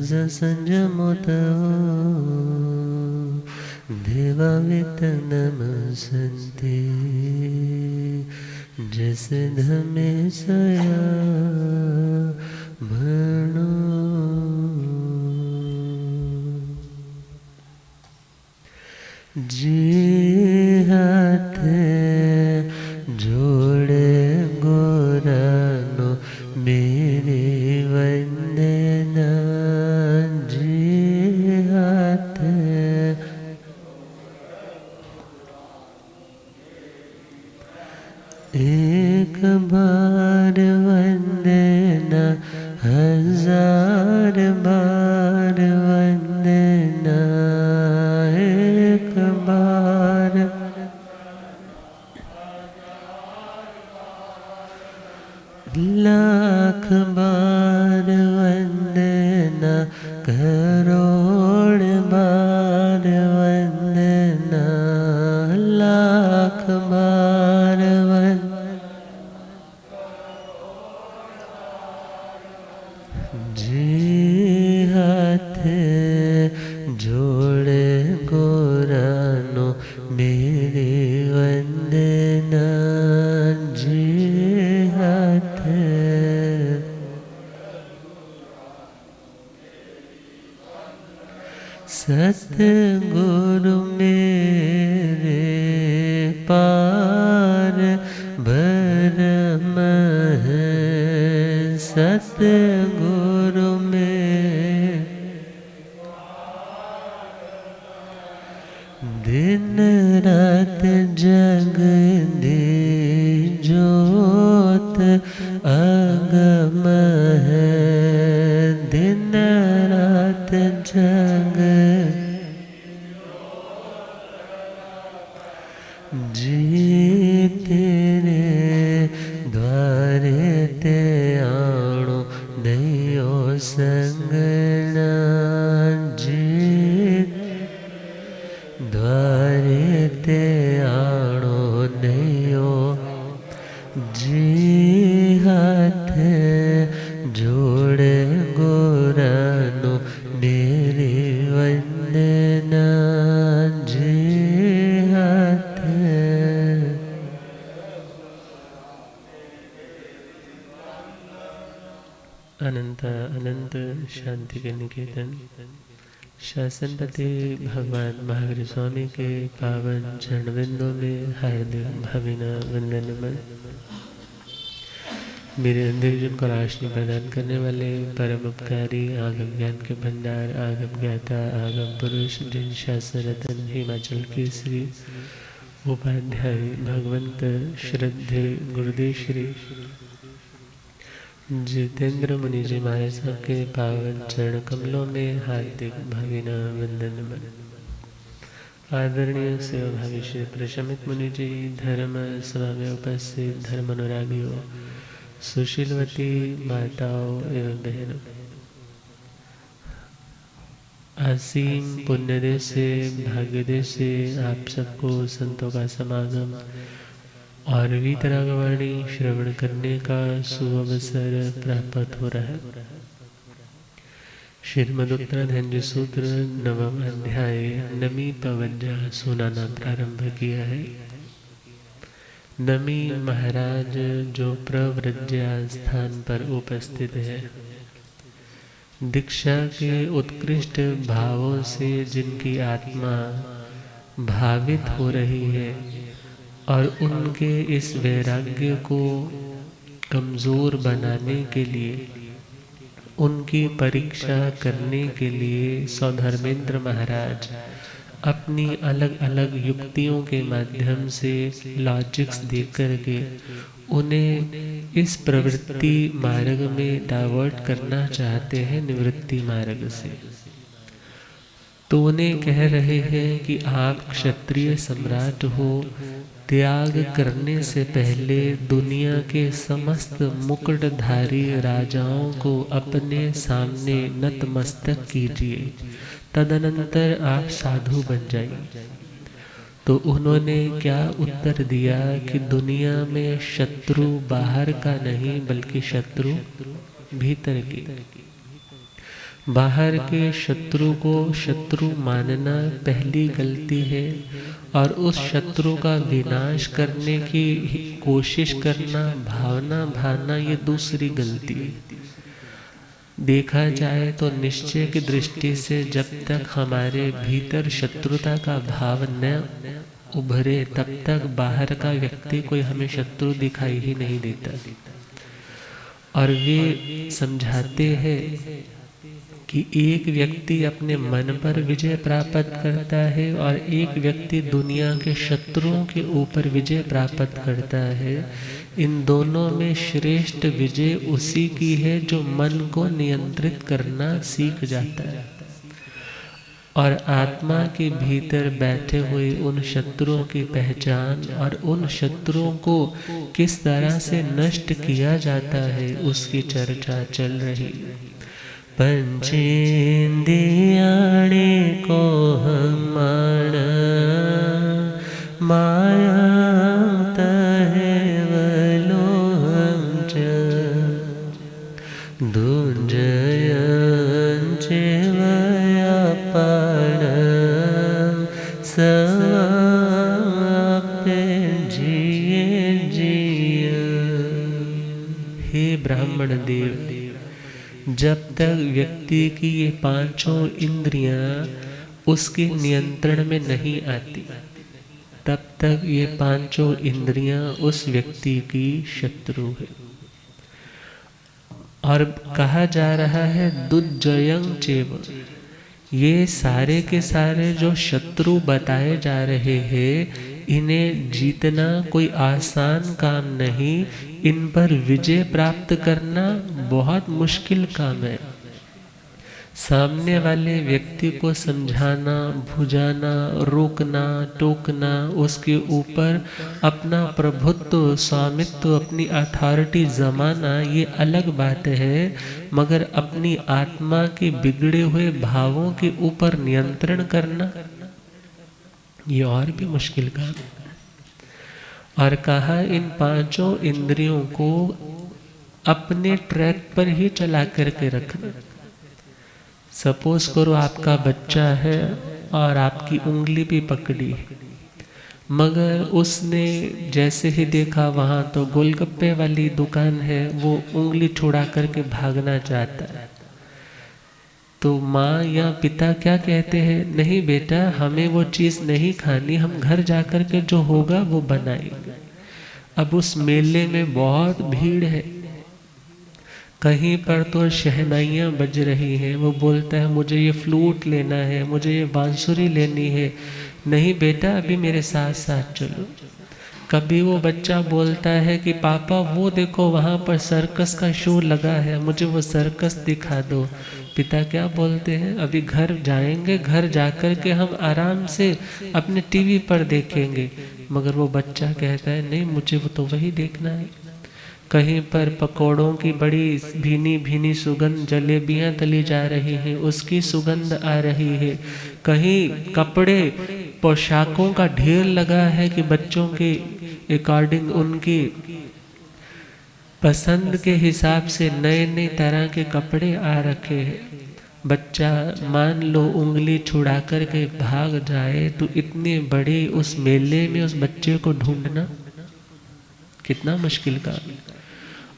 संजमुतो देवावित नमसन्ते जस धमे सया भणो जी हाथ जोड़े गोरानो मेरे वंदना जी हाथ एक बार वंदना हजार बार वंदना एक बार लाख बार वंदना करोड़ बार वंदना लाख बार जी हाथ जोड़े गोरानो मेरे वंदना जी हाथ सतगुरु मेरे पार ब्रह्म है सतगुरु में दिन रात जग दे जोत अगम है दिन रात जग जी तेरे द्वारे ते आणो नयो संगना जी द्वारे ते आणो नयो जी हाथ जोड़े गोरानो मेरे वंदना जी हाथ अनंत अनंत शांति के निकेतन शासनपति भगवान महावीर स्वामी के पावन चरणविंदों में हार्दिक भावना वंदनमन। मेरे अंदर जिनको रोशनी प्रदान करने वाले परम उपकारी आगम ज्ञान के भंडार आगम ज्ञाता आगम पुरुष जिन शासन रतन हिमाचल केसरी उपाध्याय भगवंत श्रद्धे गुरुदेव श्री जितेंद्र मुनि जी महाराज साहब के पावन चरण कमलों में हार्दिक भावना वंदन। आदरणीय सेवा भावी श्री प्रशमित मुनि जी, धर्म सभा में उपस्थित धर्म अनुरागियों, सुशीलवती माताओं एवं बहनों, असीम पुण्यदेव से भाग्यदेव से आप सबको संतों का समागम और वीतरागवाणी श्रवण करने का सुअवसर प्राप्त हो रहा है। श्रीमद् उत्तराधन्य सूत्र नवम अध्याय नमी पवज्जा सुनाना प्रारंभ किया है। नमी महाराज जो प्रव्रज्या स्थान पर उपस्थित है, दीक्षा के उत्कृष्ट भावों से जिनकी आत्मा भावित हो रही है और उनके इस वैराग्य को कमज़ोर बनाने के लिए, उनकी परीक्षा करने के लिए सौधर्मेंद्र महाराज अपनी अलग अलग युक्तियों के माध्यम से लॉजिक्स दे करके उन्हें इस प्रवृत्ति मार्ग में डाइवर्ट करना चाहते हैं, निवृत्ति मार्ग से। तो उन्हें कह रहे हैं कि आप क्षत्रिय सम्राट हो, त्याग करने से पहले दुनिया के समस्त मुकुटधारी राजाओं को अपने सामने नतमस्तक कीजिए, तदनंतर आप साधु बन जाइए। तो उन्होंने क्या उत्तर दिया कि दुनिया में शत्रु बाहर का नहीं बल्कि शत्रु भीतर की। बाहर के शत्रु को शत्रु मानना पहली गलती है, और उस शत्रु का विनाश करने की कोशिश करना, भावना भाना, ये दूसरी गलती है। देखा जाए तो निश्चय की दृष्टि से जब तक हमारे भीतर शत्रुता का भाव न उभरे तब तक बाहर का व्यक्ति कोई हमें शत्रु दिखाई ही नहीं देता। और वे समझाते हैं कि एक व्यक्ति अपने मन पर विजय प्राप्त करता है और एक व्यक्ति दुनिया के शत्रुओं के ऊपर विजय प्राप्त करता है। इन दोनों में श्रेष्ठ विजय उसी की है जो मन को नियंत्रित करना सीख जाता है। और आत्मा के भीतर बैठे हुए उन शत्रुओं की पहचान और उन शत्रुओं को किस तरह से नष्ट किया जाता है उसकी चर्चा चल रही। पंचेंद्रियाणे को हमाण माया तहेवलो हम दुंजयं चेवयापण समाप्ते जिये जिय। हे ब्राह्मण देव, जब तक व्यक्ति की ये पांचों इंद्रियां उसके नियंत्रण में नहीं आती तब तक ये पांचों इंद्रियां उस व्यक्ति की शत्रु है। और कहा जा रहा है दुज्जयं चेव, ये सारे के सारे जो शत्रु बताए जा रहे हैं इन्हें जीतना कोई आसान काम नहीं, इन पर विजय प्राप्त करना बहुत मुश्किल काम है। सामने वाले व्यक्ति को समझाना, बुझाना, रोकना, टोकना, उसके ऊपर अपना प्रभुत्व, स्वामित्व, अपनी अथॉरिटी जमाना ये अलग बात है, मगर अपनी आत्मा के बिगड़े हुए भावों के ऊपर नियंत्रण करना ये और भी मुश्किल काम है। और कहा इन पांचों इंद्रियों को अपने ट्रैक पर ही चला करके रखना। सपोज करो आपका बच्चा है और आपकी उंगली भी पकड़ी, मगर उसने जैसे ही देखा वहाँ तो गोलगप्पे वाली दुकान है, वो उंगली छुड़ा करके भागना चाहता है। तो माँ या पिता क्या कहते हैं, नहीं बेटा हमें वो चीज़ नहीं खानी, हम घर जाकर के जो होगा वो बनाएंगे। अब उस मेले में बहुत भीड़ है, कहीं पर तो शहनाइयाँ बज रही हैं, वो बोलता है मुझे ये फ्लूट लेना है, मुझे ये बांसुरी लेनी है। नहीं बेटा अभी मेरे साथ साथ चलो। कभी वो बच्चा बोलता है कि पापा वो देखो वहाँ पर सर्कस का शो लगा है, मुझे वो सर्कस दिखा दो। पिता क्या बोलते हैं, अभी घर जाएंगे, घर जाकर के हम आराम से अपने टीवी पर देखेंगे। मगर वो बच्चा कहता है नहीं मुझे वो तो वही देखना है। कहीं पर पकौड़ों की बड़ी भीनी भीनी सुगंध, जलेबियां तली जा रही हैं उसकी सुगंध आ रही है। कहीं कपड़े पोशाकों का ढेर लगा है कि बच्चों के अकॉर्डिंग उनकी पसंद के हिसाब से नए नए तरह के कपड़े आ रखे हैं। बच्चा मान लो उंगली छुड़ा कर के भाग जाए तो इतने बड़े उस मेले में उस बच्चे को ढूंढना कितना मुश्किल का।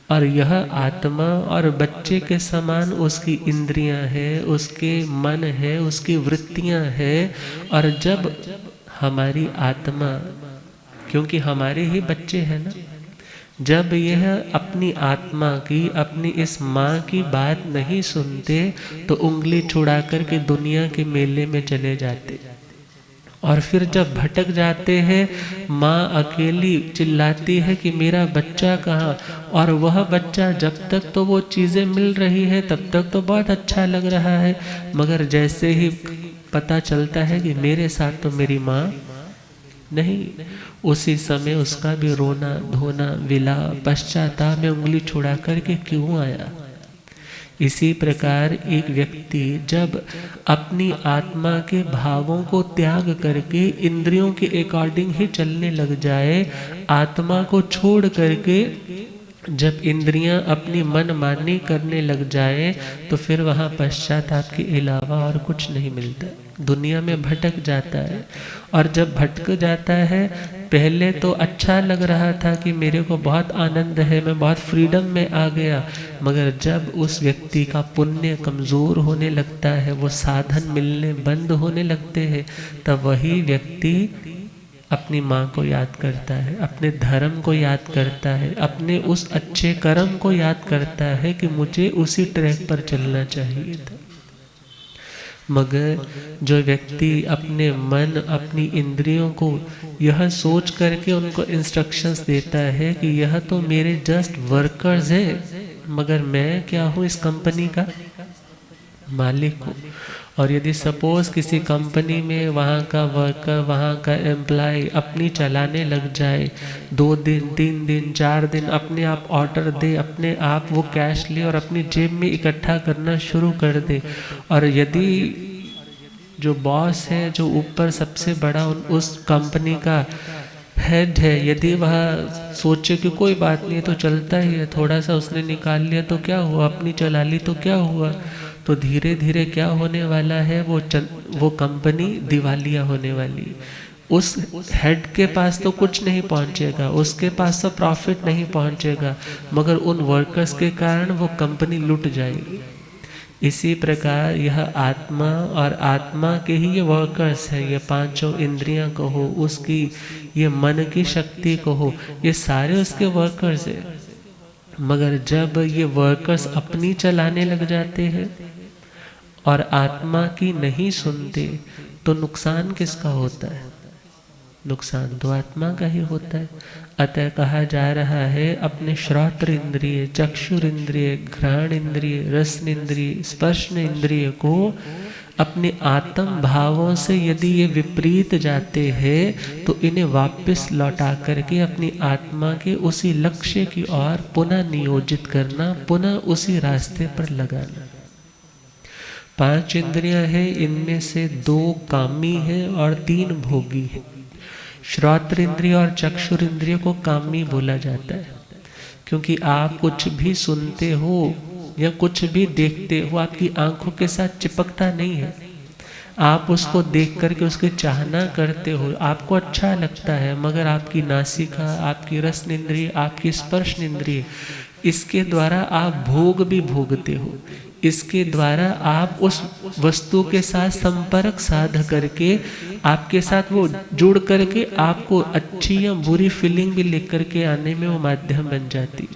और यह आत्मा और बच्चे के समान उसकी इंद्रियां हैं, उसके मन है, उसकी वृत्तियां हैं। और जब हमारी आत्मा, क्योंकि हमारे ही बच्चे हैं ना, जब यह अपनी आत्मा की, अपनी इस माँ की बात नहीं सुनते तो उंगली छुड़ा कर के दुनिया के मेले में चले जाते। और फिर जब भटक जाते हैं, माँ अकेली चिल्लाती है कि मेरा बच्चा कहाँ। और वह बच्चा जब तक तो वो चीज़ें मिल रही है तब तक तो बहुत अच्छा लग रहा है, मगर जैसे ही पता चलता है कि मेरे साथ तो मेरी माँ नहीं, उसी समय उसका भी रोना धोना, विलाप, पश्चाताप में उंगली छुड़ा करके क्यों आया। इसी प्रकार एक व्यक्ति जब अपनी आत्मा के भावों को त्याग करके इंद्रियों के अकॉर्डिंग ही चलने लग जाए, आत्मा को छोड़ करके जब इंद्रियां अपनी मन मानी करने लग जाए तो फिर वहाँ पश्चाताप के अलावा और कुछ नहीं मिलता, दुनिया में भटक जाता है। और जब भटक जाता है, पहले तो अच्छा लग रहा था कि मेरे को बहुत आनंद है, मैं बहुत फ्रीडम में आ गया, मगर जब उस व्यक्ति का पुण्य कमज़ोर होने लगता है, वो साधन मिलने बंद होने लगते हैं, तब वही व्यक्ति अपनी माँ को याद करता है, अपने धर्म को याद करता है, अपने उस अच्छे कर्म को याद करता है कि मुझे उसी ट्रैक पर चलना चाहिए था। मगर जो व्यक्ति अपने मन, अपनी इंद्रियों को यह सोच करके उनको इंस्ट्रक्शंस देता है कि यह तो मेरे जस्ट वर्कर्स हैं, मगर मैं क्या हूँ इस कंपनी का मालिक हूँ। और यदि सपोज किसी कंपनी में वहाँ का वर्कर, वहाँ का एम्प्लॉय अपनी चलाने लग जाए, 2 दिन 3 दिन 4 दिन अपने आप ऑर्डर दे, अपने आप वो कैश ले और अपनी जेब में इकट्ठा करना शुरू कर दे, और यदि जो बॉस है, जो ऊपर सबसे बड़ा उस कंपनी का हेड है, यदि वह सोचे कि कोई बात नहीं है तो चलता ही है, थोड़ा सा उसने निकाल लिया तो क्या हुआ, अपनी चला ली तो क्या हुआ, तो धीरे धीरे क्या होने वाला है, वो कंपनी दिवालिया होने वाली। उस हेड के पास तो कुछ नहीं पहुंचेगा, उसके पास तो प्रॉफिट नहीं पहुंचेगा, मगर उन वर्कर्स के कारण वो कंपनी लूट जाएगी। इसी प्रकार यह आत्मा और आत्मा के ही ये वर्कर्स हैं, ये पांचों इंद्रियां कहो, उसकी ये मन की शक्ति कहो, ये सारे उसके वर्कर्स हैं। मगर जब ये वर्कर्स अपनी चलाने लग जाते हैं और आत्मा की नहीं सुनते, तो नुकसान किसका होता है? नुकसान तो आत्मा का ही होता है। अतः कहा जा रहा है, अपने श्रोत्र इंद्रिय, चक्षुर इंद्रिय, घ्राण इंद्रिय, रसन इंद्रिय, स्पर्श इंद्रिय को अपने आत्म भावों से यदि ये विपरीत जाते हैं, तो इन्हें वापस लौटा करके अपनी आत्मा के उसी लक्ष्य की ओर पुनः नियोजित करना, पुनः उसी रास्ते पर लगाना। 5 इंद्रियां हैं, इनमें से 2 कामी है और 3 भोगी है। श्रोत्र इंद्रिय और चक्षुर इंद्रिय को कामी बोला जाता है, क्योंकि आप कुछ भी सुनते हो या कुछ भी देखते हो, आपकी आंखों के साथ चिपकता नहीं है। आप उसको देख करके उसके चाहना करते हो, आपको अच्छा लगता है, मगर आपकी नासिका, आपकी रसन इंद्रिय, आपकी स्पर्श इंद्रिय, इसके द्वारा आप भोग भी भोगते हो। इसके द्वारा आप उस वस्तु के साथ संपर्क साध करके, आपके साथ वो जुड़ करके आपको अच्छी या बुरी फीलिंग भी लेकर के आने में वो माध्यम बन जाती।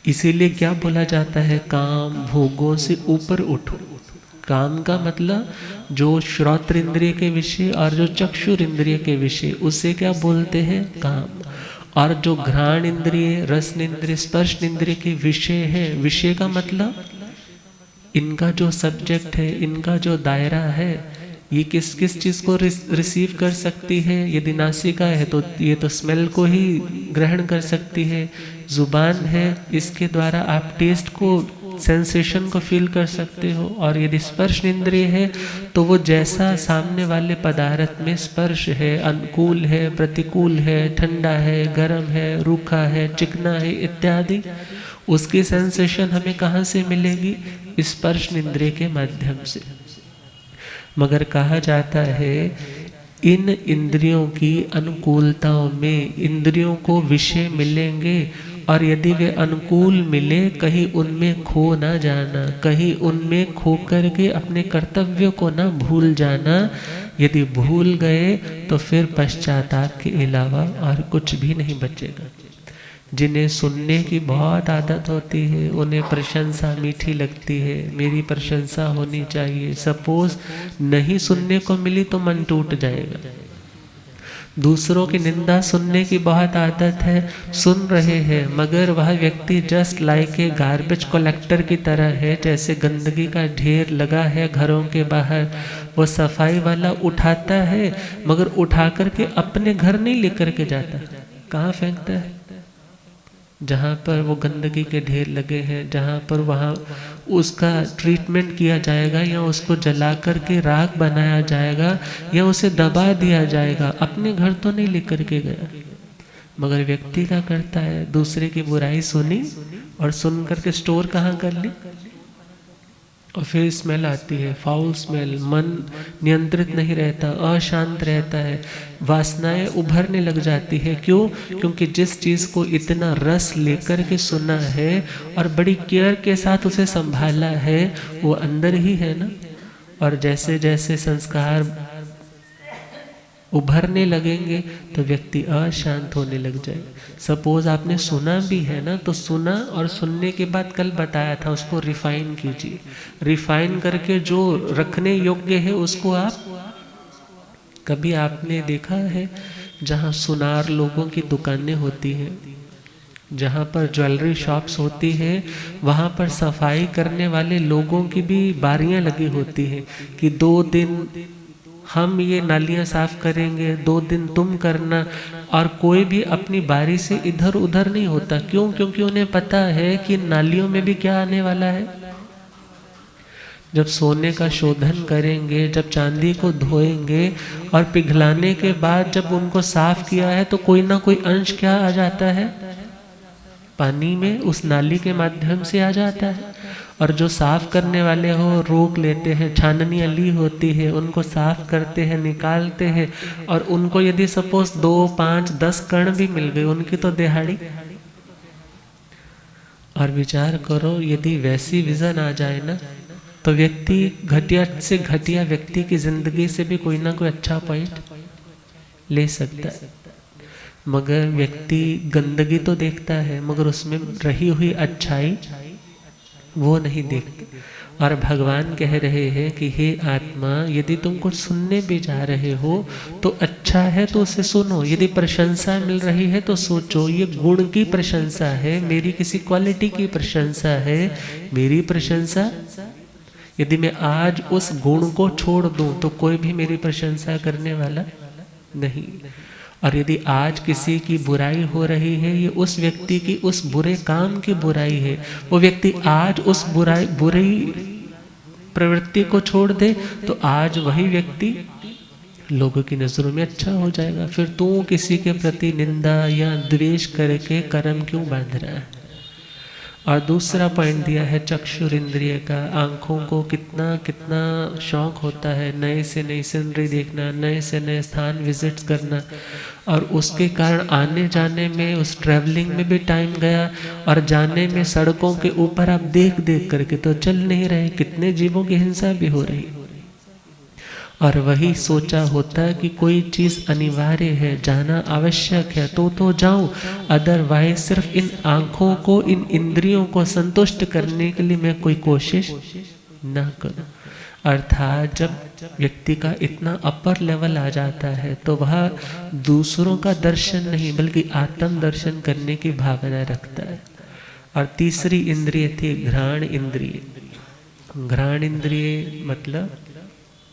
इसीलिए क्या बोला जाता है, काम भोगों से ऊपर उठो। काम का मतलब जो श्रोत्र इंद्रिय के विषय और जो चक्षुर इंद्रिय के विषय, उसे क्या बोलते हैं, काम। और जो घ्राण इंद्रिय, रसन इंद्रिय, स्पर्श इंद्रिय के विषय है, विषय का मतलब इनका जो सब्जेक्ट है, इनका जो दायरा है, ये किस किस चीज़ को रिसीव कर सकती है। यदि नासिका है तो ये तो स्मेल को ही ग्रहण कर सकती है। जुबान है, इसके द्वारा आप टेस्ट को, सेंसेशन को फील कर सकते हो। और यदि स्पर्श इंद्रिय है तो वो जैसा सामने वाले पदार्थ में स्पर्श है, अनुकूल है, प्रतिकूल है, ठंडा है, गर्म है, रूखा है, चिकना है इत्यादि, उसकी सेंसेशन हमें कहाँ से मिलेगी, स्पर्श इंद्रिय के माध्यम से। मगर कहा जाता है इन इंद्रियों की अनुकूलताओं में इंद्रियों को विषय मिलेंगे, और यदि वे अनुकूल मिले, कहीं उनमें खो ना जाना, कहीं उनमें खो करके अपने कर्तव्य को ना भूल जाना। यदि भूल गए तो फिर पश्चाताप के अलावा और कुछ भी नहीं बचेगा। जिन्हें सुनने की बहुत आदत होती है, उन्हें प्रशंसा मीठी लगती है, मेरी प्रशंसा होनी चाहिए। सपोज नहीं सुनने को मिली तो मन टूट जाएगा। दूसरों की निंदा सुनने की बहुत आदत है, सुन रहे हैं, मगर वह व्यक्ति just like a garbage collector की तरह है। जैसे गंदगी का ढेर लगा है घरों के बाहर, वो सफाई वाला उठाता है, मगर उठा करके अपने घर नहीं लेकर के जाता, कहाँ फेंकता है, जहाँ पर वो गंदगी के ढेर लगे हैं, जहाँ पर वहाँ उसका ट्रीटमेंट किया जाएगा, या उसको जला कर के राख बनाया जाएगा, या उसे दबा दिया जाएगा। अपने घर तो नहीं लेकर के गया। मगर व्यक्ति क्या करता है, दूसरे की बुराई सुनी और सुन करके स्टोर कहाँ कर ली, और फिर स्मेल आती है, फाउल स्मेल, मन नियंत्रित नहीं रहता, अशांत रहता है, वासनाएं उभरने लग जाती है। क्यों? क्योंकि जिस चीज़ को इतना रस लेकर के सुना है और बड़ी केयर के साथ उसे संभाला है, वो अंदर ही है ना। और जैसे जैसे संस्कार उभरने लगेंगे तो व्यक्ति अशांत होने लग जाए। सपोज आपने सुना भी है ना, तो सुना और सुनने के बाद कल बताया था उसको रिफाइन कीजिए, रिफाइन करके जो रखने योग्य है उसको आप, कभी आपने देखा है जहाँ सुनार लोगों की दुकानें होती हैं, जहाँ पर ज्वेलरी शॉप्स होती है, वहाँ पर सफाई करने वाले लोगों की भी बारियां लगी होती हैं कि 2 दिन हम ये नालियाँ साफ करेंगे, 2 दिन तुम करना, और कोई भी अपनी बारी से इधर उधर नहीं होता। क्यों? क्योंकि उन्हें पता है कि नालियों में भी क्या आने वाला है। जब सोने का शोधन करेंगे, जब चांदी को धोएंगे और पिघलाने के बाद जब उनको साफ किया है तो कोई ना कोई अंश क्या आ जाता है, पानी में, उस नाली के माध्यम से आ जाता है। और जो साफ करने वाले हो रोक लेते हैं, छाननी ली होती है, उनको साफ करते हैं, निकालते हैं, और उनको यदि सपोज 2, 5, 10 कण भी मिल गए, उनकी तो दिहाड़ी। और विचार करो यदि वैसी विजन आ जाए ना, तो व्यक्ति घटिया से घटिया व्यक्ति की जिंदगी से भी कोई ना कोई अच्छा पॉइंट ले सकता है। मगर व्यक्ति गंदगी तो देखता है, मगर उसमें रही हुई अच्छाई वो नहीं देखते। और भगवान कह रहे हैं कि हे आत्मा, यदि तुम कुछ सुनने भी जा रहे हो तो अच्छा है तो उसे सुनो, यदि प्रशंसा मिल रही है तो सोचो ये गुण की प्रशंसा है, मेरी किसी क्वालिटी की प्रशंसा है, मेरी प्रशंसा। यदि मैं आज उस गुण को छोड़ दूं तो कोई भी मेरी प्रशंसा करने वाला नहीं। और यदि आज किसी की बुराई हो रही है, ये उस व्यक्ति की उस बुरे काम की बुराई है, वो व्यक्ति आज उस बुरी प्रवृत्ति को छोड़ दे तो आज वही व्यक्ति लोगों की नजरों में अच्छा हो जाएगा। फिर तू किसी के प्रति निंदा या द्वेष करके कर्म क्यों बांध रहा है। और दूसरा पॉइंट दिया है चक्षुर इंद्रिय का। आँखों को कितना कितना शौक होता है नए से नई सीनरी देखना, नए से नए स्थान विजिट करना, और उसके कारण आने जाने में, उस ट्रैवलिंग में भी टाइम गया, और जाने में सड़कों के ऊपर आप देख देख करके तो चल नहीं रहे, कितने जीवों की हिंसा भी हो रही। और वही सोचा होता है कि कोई चीज़ अनिवार्य है, जाना आवश्यक है तो जाऊं, अदरवाइज सिर्फ इन आँखों को, इन इंद्रियों को संतुष्ट करने के लिए मैं कोई कोशिश ना करूं। अर्थात जब व्यक्ति का इतना अपर लेवल आ जाता है तो वह दूसरों का दर्शन नहीं बल्कि आत्म दर्शन करने की भावना रखता है। और तीसरी इंद्रिय थी घ्राण इंद्रिय। घ्राण इंद्रिय मतलब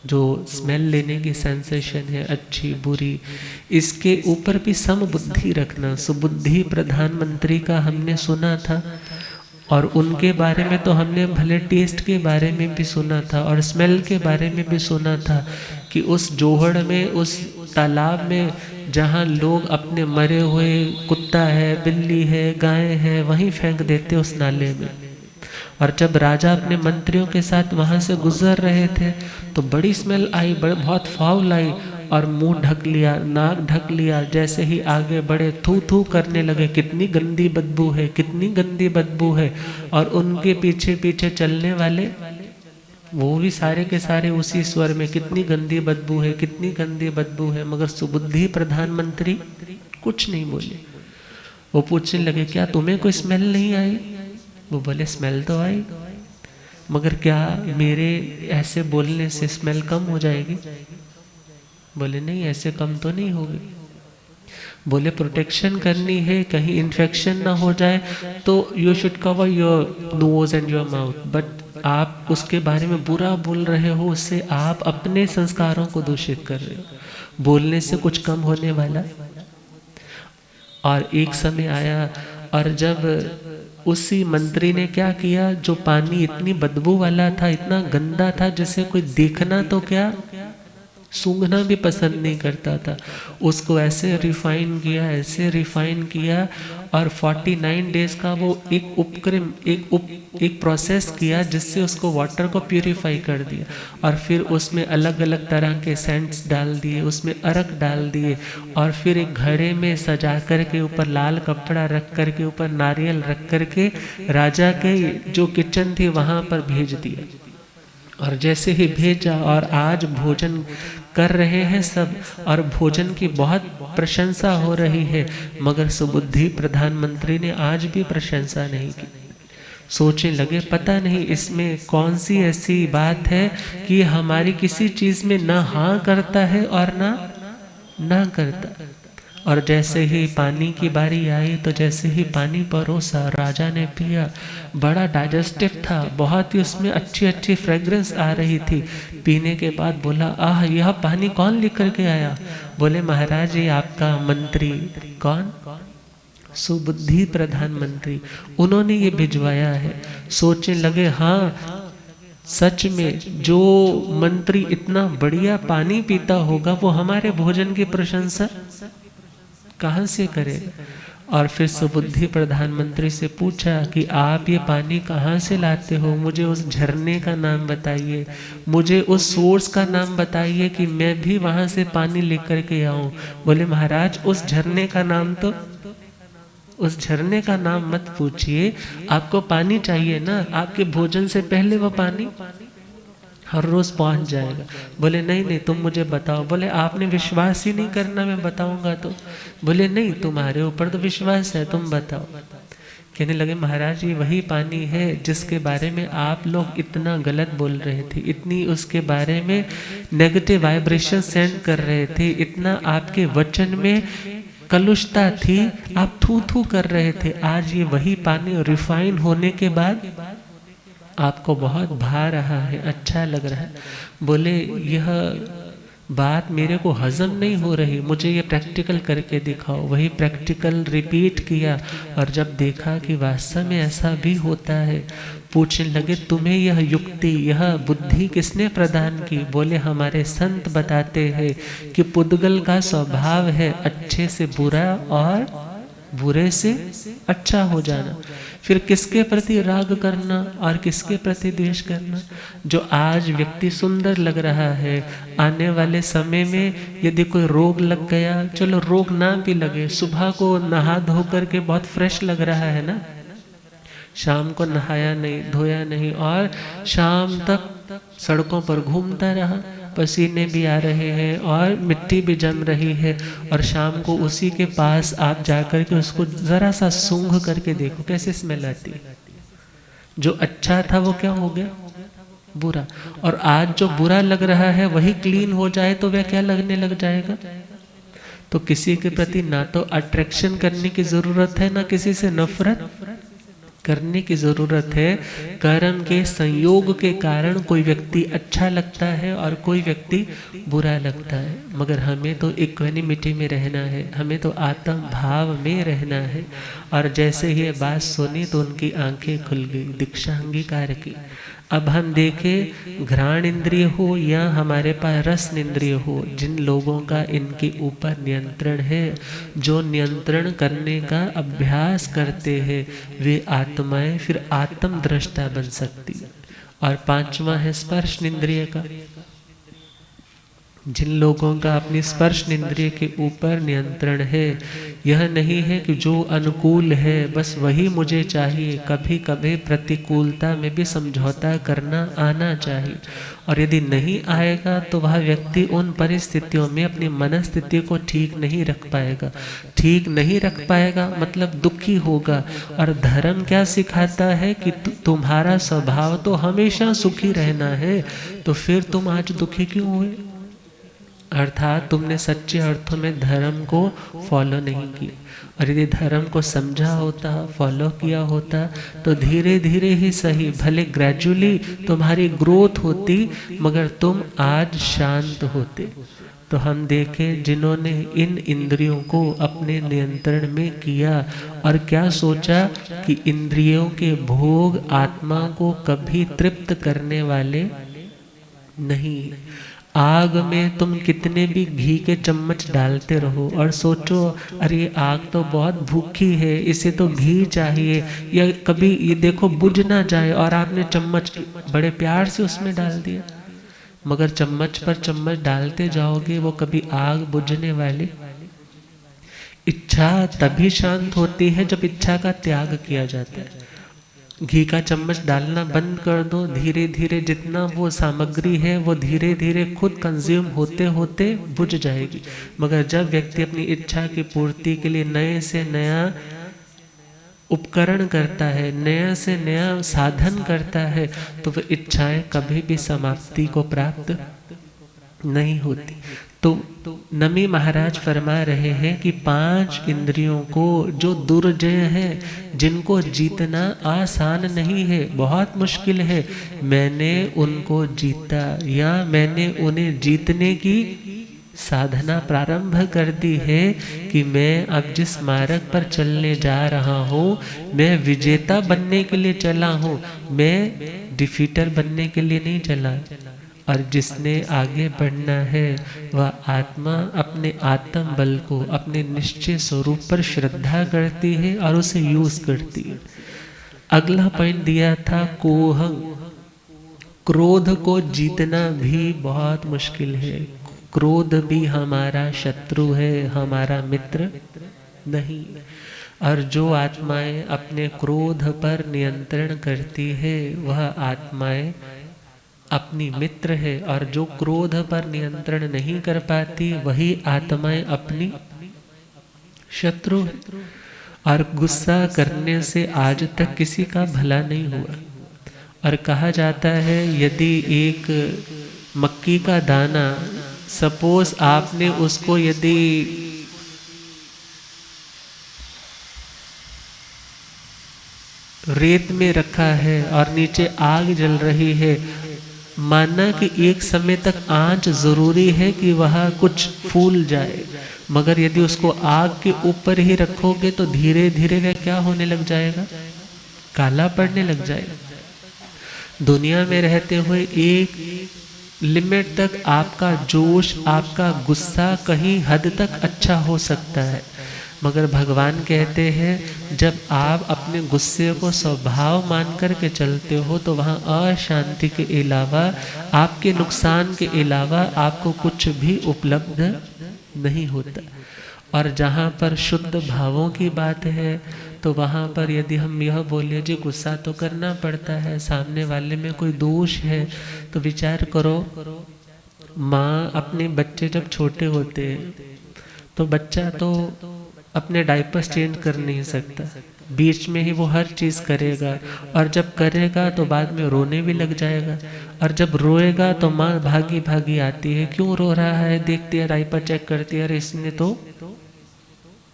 जो स्मेल लेने की सेंसेशन है, अच्छी बुरी, इसके ऊपर भी समबुद्धि रखना। सुबुद्धि प्रधानमंत्री का हमने सुना था, और उनके बारे में तो हमने भले टेस्ट के बारे में भी सुना था और स्मेल के बारे में भी सुना था कि उस जोहड़ में, उस तालाब में जहाँ लोग अपने मरे हुए कुत्ता है, बिल्ली है, गाय है, वहीं फेंक देते उस नाले में। और जब राजा अपने मंत्रियों के साथ वहाँ से गुजर रहे थे तो बड़ी स्मेल आई, बहुत फाउल आई, और मुंह ढक लिया, नाक ढक लिया। जैसे ही आगे बढ़े थू थू करने लगे, कितनी गंदी बदबू है, कितनी गंदी बदबू है। और उनके पीछे पीछे चलने वाले वो भी सारे के सारे उसी स्वर में, कितनी गंदी बदबू है, कितनी गंदी बदबू है। मगर सुबुद्धि प्रधानमंत्री कुछ नहीं बोले। वो पूछने लगे क्या तुम्हें कोई स्मेल नहीं आई? वो बोले स्मेल तो आई, मगर क्या मेरे ऐसे बोलने से स्मेल कम हो जाएगी? बोले नहीं, ऐसे कम तो नहीं होगी। बोले प्रोटेक्शन करनी है, कहीं इन्फेक्शन ना हो जाए तो you should cover your nose and your mouth, but आप उसके बारे में बुरा बोल रहे हो, उससे आप अपने संस्कारों को दूषित कर रहे हो। बोलने से कुछ कम होने वाला। और एक समय आया और जब उसी मंत्री ने क्या किया, जो पानी इतनी बदबू वाला था, इतना गंदा था, जिसे कोई देखना तो क्या सूंघना भी पसंद नहीं करता था। उसको ऐसे रिफाइन किया, ऐसे रिफाइन किया, और 49 डेज का वो एक प्रोसेस किया जिससे उसको वाटर को प्यूरिफाई कर दिया। और फिर उसमें अलग अलग तरह के सेंट्स डाल दिए, उसमें अर्क डाल दिए, और फिर एक घड़े में सजा कर के ऊपर लाल कपड़ा रख कर के ऊपर नारियल रख कर के राजा के जो किचन थी वहाँ पर भेज दिया। और जैसे ही भेजा, और आज भोजन कर रहे हैं सब, और भोजन की बहुत प्रशंसा हो रही है, मगर सुबुद्धि प्रधानमंत्री ने आज भी प्रशंसा नहीं की। सोचने लगे पता नहीं इसमें कौन सी ऐसी बात है कि हमारी किसी चीज में ना हाँ करता है और ना करता। और जैसे ही पानी की बारी आई तो जैसे ही पानी परोसा, राजा ने पिया, बड़ा डाइजेस्टिव था, बहुत ही उसमें अच्छी अच्छी फ्रेग्रेंस आ रही थी। पीने के बाद बोला, आह यह पानी कौन लेकर के आया? बोले महाराज ये आपका मंत्री। कौन? सुबुद्धि प्रधानमंत्री, उन्होंने ये भिजवाया है। सोचने लगे हाँ सच में जो मंत्री इतना बढ़िया पानी पीता होगा वो हमारे भोजन की प्रशंसा कहाँ से करेगा? और फिर सुबुद्धि प्रधानमंत्री से पूछा कि आप ये पानी कहाँ से लाते हो, मुझे उस झरने का नाम बताइए, मुझे उस सोर्स का नाम बताइए कि मैं भी वहाँ से पानी लेकर के आऊँ। बोले महाराज उस झरने का नाम मत पूछिए, आपको पानी चाहिए ना, आपके भोजन से पहले वो पानी हर रोज पहुंच जाएगा। बोले नहीं तुम मुझे बताओ। बोले आपने विश्वास ही नहीं करना मैं बताऊंगा तो। बोले नहीं तुम्हारे ऊपर तो विश्वास है, तुम बताओ। कहने लगे महाराज ये वही पानी है जिसके बारे में आप लोग इतना गलत बोल रहे थे, इतनी उसके बारे में नेगेटिव वाइब्रेशन सेंड कर रहे थे, इतना आपके वचन में कलुषता थी, आप थू थू कर रहे थे। आज ये वही पानी रिफाइन होने के बाद आपको बहुत भा रहा है, अच्छा लग रहा है। बोले यह बात मेरे को हजम नहीं हो रही, मुझे ये प्रैक्टिकल करके दिखाओ। वही प्रैक्टिकल रिपीट किया, और जब देखा कि वास्तव में ऐसा भी होता है, पूछने लगे तुम्हें यह युक्ति, यह बुद्धि किसने प्रदान की? बोले हमारे संत बताते हैं कि पुद्गल का स्वभाव है अच्छे से बुरा और बुरे से अच्छा हो जाना। फिर किसके प्रति राग करना और किसके प्रति द्वेष करना? जो आज व्यक्ति सुंदर लग रहा है, आने वाले समय में यदि कोई रोग लग गया, चलो रोग ना भी लगे, सुबह को नहा धो करके बहुत फ्रेश लग रहा है ना, शाम को नहाया नहीं धोया नहीं और शाम तक सड़कों पर घूमता रहा, पसीने भी आ रहे हैं और मिट्टी भी जम रही है, और शाम को उसी के पास आप जाकर के उसको जरा सा सूंघ करके देखो कैसे स्मेल आती है। जो अच्छा था वो क्या हो गया? बुरा। और आज जो बुरा लग रहा है वही क्लीन हो जाए तो वह क्या लगने लग जाएगा? तो किसी के प्रति ना तो अट्रैक्शन करने की जरूरत है, ना किसी से नफरत करने की जरूरत है। कर्म के संयोग के कारण कोई व्यक्ति अच्छा लगता है और कोई व्यक्ति बुरा लगता है, मगर हमें तो इक्विनिमिटी में रहना है, हमें तो आत्म भाव में रहना है। और जैसे ही ये बात सुनी तो उनकी आंखें खुल गई, दीक्षा अंगीकार की। अब हम देखें घ्राण इंद्रिय हो या हमारे पास रस इंद्रिय हो, जिन लोगों का इनके ऊपर नियंत्रण है, जो नियंत्रण करने का अभ्यास करते हैं, वे आत्माएं फिर आत्म दृष्टा बन सकती। और पांचवा है स्पर्श इंद्रिय का। जिन लोगों का अपनी स्पर्श इंद्रिय के ऊपर नियंत्रण है, यह नहीं है कि जो अनुकूल है बस वही मुझे चाहिए, कभी कभी प्रतिकूलता में भी समझौता करना आना चाहिए। और यदि नहीं आएगा तो वह व्यक्ति उन परिस्थितियों में अपनी मनस्थिति को ठीक नहीं रख पाएगा। ठीक नहीं रख पाएगा मतलब दुखी होगा। और धर्म क्या सिखाता है कि तुम्हारा स्वभाव तो हमेशा सुखी रहना है, तो फिर तुम आज दुखी क्यों हुए? अर्थात तुमने सच्चे अर्थों में धर्म को फॉलो नहीं किया। और यदि धर्म को समझा होता, फॉलो किया होता, तो धीरे धीरे ही सही, भले ग्रेजुअली तुम्हारी ग्रोथ होती, मगर तुम आज शांत होते। तो हम देखें जिन्होंने इन इंद्रियों को अपने नियंत्रण में किया और क्या सोचा कि इंद्रियों के भोग आत्मा को कभी तृप्त करने वाले नहीं। आग में तुम कितने भी घी के चम्मच डालते रहो और सोचो अरे आग तो बहुत भूखी है, इसे तो घी चाहिए, या कभी ये देखो बुझ ना जाए और आपने चम्मच बड़े प्यार से उसमें डाल दिया, मगर चम्मच पर चम्मच डालते जाओगे वो कभी आग बुझने वाली। इच्छा तभी शांत होती है जब इच्छा का त्याग किया जाता है। घी का चम्मच डालना बंद कर दो, धीरे धीरे जितना वो सामग्री है वो धीरे धीरे खुद कंज्यूम होते होते बुझ जाएगी। मगर जब व्यक्ति अपनी इच्छा की पूर्ति के लिए नए से नया उपकरण करता है, नया से नया साधन करता है, तो वह इच्छाएं कभी भी समाप्ति को प्राप्त नहीं होती। तो नमी महाराज फरमा रहे हैं कि 5 इंद्रियों को जो दुर्जय है, जिनको जीतना आसान नहीं है, बहुत मुश्किल है, मैंने उनको जीता या मैंने उन्हें जीतने की साधना प्रारंभ कर दी है कि मैं अब जिस मार्ग पर चलने जा रहा हूँ, मैं विजेता बनने के लिए चला हूँ, मैं डिफीटर बनने के लिए नहीं चला। और जिसने आगे बढ़ना है वह आत्मा अपने आत्म बल को अपने निश्चय स्वरूप पर श्रद्धा करती है और उसे यूज करती है। अगला पॉइंट दिया था कोहं, क्रोध को जीतना भी बहुत मुश्किल है। क्रोध भी हमारा शत्रु है, हमारा मित्र नहीं। और जो आत्माएं अपने क्रोध पर नियंत्रण करती है वह आत्माएं अपनी मित्र है, और जो क्रोध पर नियंत्रण नहीं कर पाती वही आत्माएं अपनी शत्रु है। और गुस्सा करने से आज तक किसी का भला नहीं हुआ। और कहा जाता है यदि एक मक्की का दाना, सपोज आपने उसको यदि रेत में रखा है और नीचे आग जल रही है, माना कि एक समय तक आंच जरूरी है कि वह कुछ फूल जाए, मगर यदि उसको आग के ऊपर ही रखोगे तो धीरे धीरे वह क्या होने लग जाएगा, काला पड़ने लग जाएगा। दुनिया में रहते हुए एक लिमिट तक आपका जोश, आपका गुस्सा कहीं हद तक अच्छा हो सकता है, मगर भगवान कहते हैं जब आप अपने गुस्से को स्वभाव मान करके चलते हो तो वहाँ अशांति के अलावा, आपके नुकसान के अलावा आपको कुछ भी उपलब्ध नहीं होता। और जहाँ पर शुद्ध भावों की बात है तो वहाँ पर यदि हम यह बोले जी गुस्सा तो करना पड़ता है, सामने वाले में कोई दोष है, तो विचार करो, माँ अपने बच्चे जब छोटे होते हैं तो बच्चा तो अपने डायपर्स चेंज कर नहीं सकता, बीच में ही वो हर चीज़ करेगा, और जब करेगा तो बाद में रोने भी लग जाएगा, और जब रोएगा तो माँ भागी भागी आती है, क्यों रो रहा है, देखती है, डायपर चेक करती है, अरे इसने तो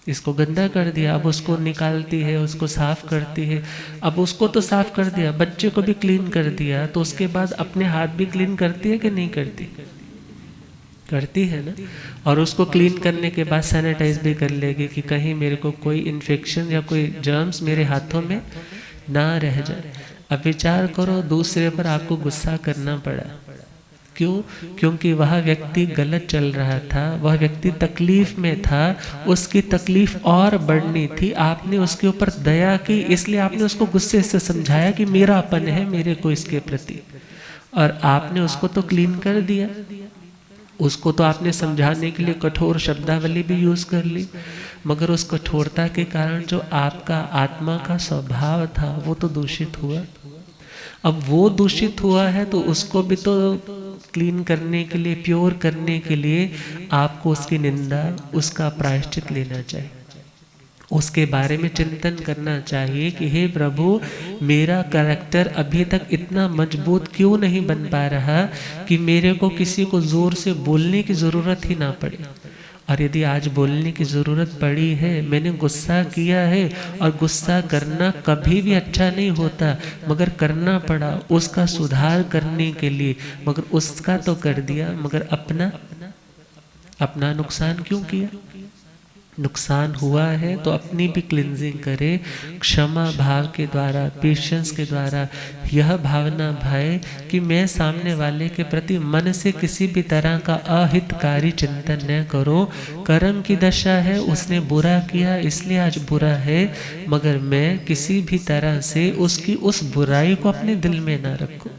इसको गंदा कर दिया, अब उसको निकालती है, उसको साफ करती है। अब उसको तो साफ कर दिया, बच्चे को भी क्लीन कर दिया, तो उसके बाद अपने हाथ भी क्लीन करती है कि नहीं करती, करती है ना। और उसको क्लीन करने के बाद सैनिटाइज भी कर लेगी कि कहीं मेरे को कोई इन्फेक्शन या कोई जर्म्स मेरे हाथों में ना रह जाए। अब विचार करो, दूसरे पर आपको गुस्सा करना पड़ा, क्यों? क्योंकि वह व्यक्ति गलत चल रहा था, वह व्यक्ति तकलीफ में था, उसकी तकलीफ और बढ़नी थी, आपने उसके ऊपर दया की, इसलिए आपने उसको गुस्से से समझाया कि मेरा अपन है मेरे को इसके प्रति, और आपने उसको तो क्लीन कर दिया। उसको तो आपने समझाने के लिए कठोर शब्दावली भी यूज कर ली, मगर उस कठोरता के कारण जो आपका आत्मा का स्वभाव था वो तो दूषित हुआ। अब वो दूषित हुआ है तो उसको भी तो क्लीन करने के लिए, प्योर करने के लिए आपको उसकी निंदा, उसका प्रायश्चित लेना चाहिए, उसके बारे में चिंतन करना चाहिए कि हे प्रभु, मेरा कैरेक्टर अभी तक इतना मजबूत क्यों नहीं बन पा रहा कि मेरे को किसी को जोर से बोलने की जरूरत ही ना पड़े। और यदि आज बोलने की जरूरत पड़ी है, मैंने गुस्सा किया है, और गुस्सा करना कभी भी अच्छा नहीं होता, मगर करना पड़ा उसका सुधार करने के लिए, मगर उसका तो कर दिया, मगर अपना नुकसान क्यों किया? नुकसान हुआ है तो अपनी भी क्लिनजिंग करे, क्षमा भाव के द्वारा, पेशेंस के द्वारा, यह भावना भाए कि मैं सामने वाले के प्रति मन से किसी भी तरह का अहितकारी चिंतन न करो। कर्म की दशा है, उसने बुरा किया इसलिए आज बुरा है, मगर मैं किसी भी तरह से उसकी उस बुराई को अपने दिल में ना रखूं।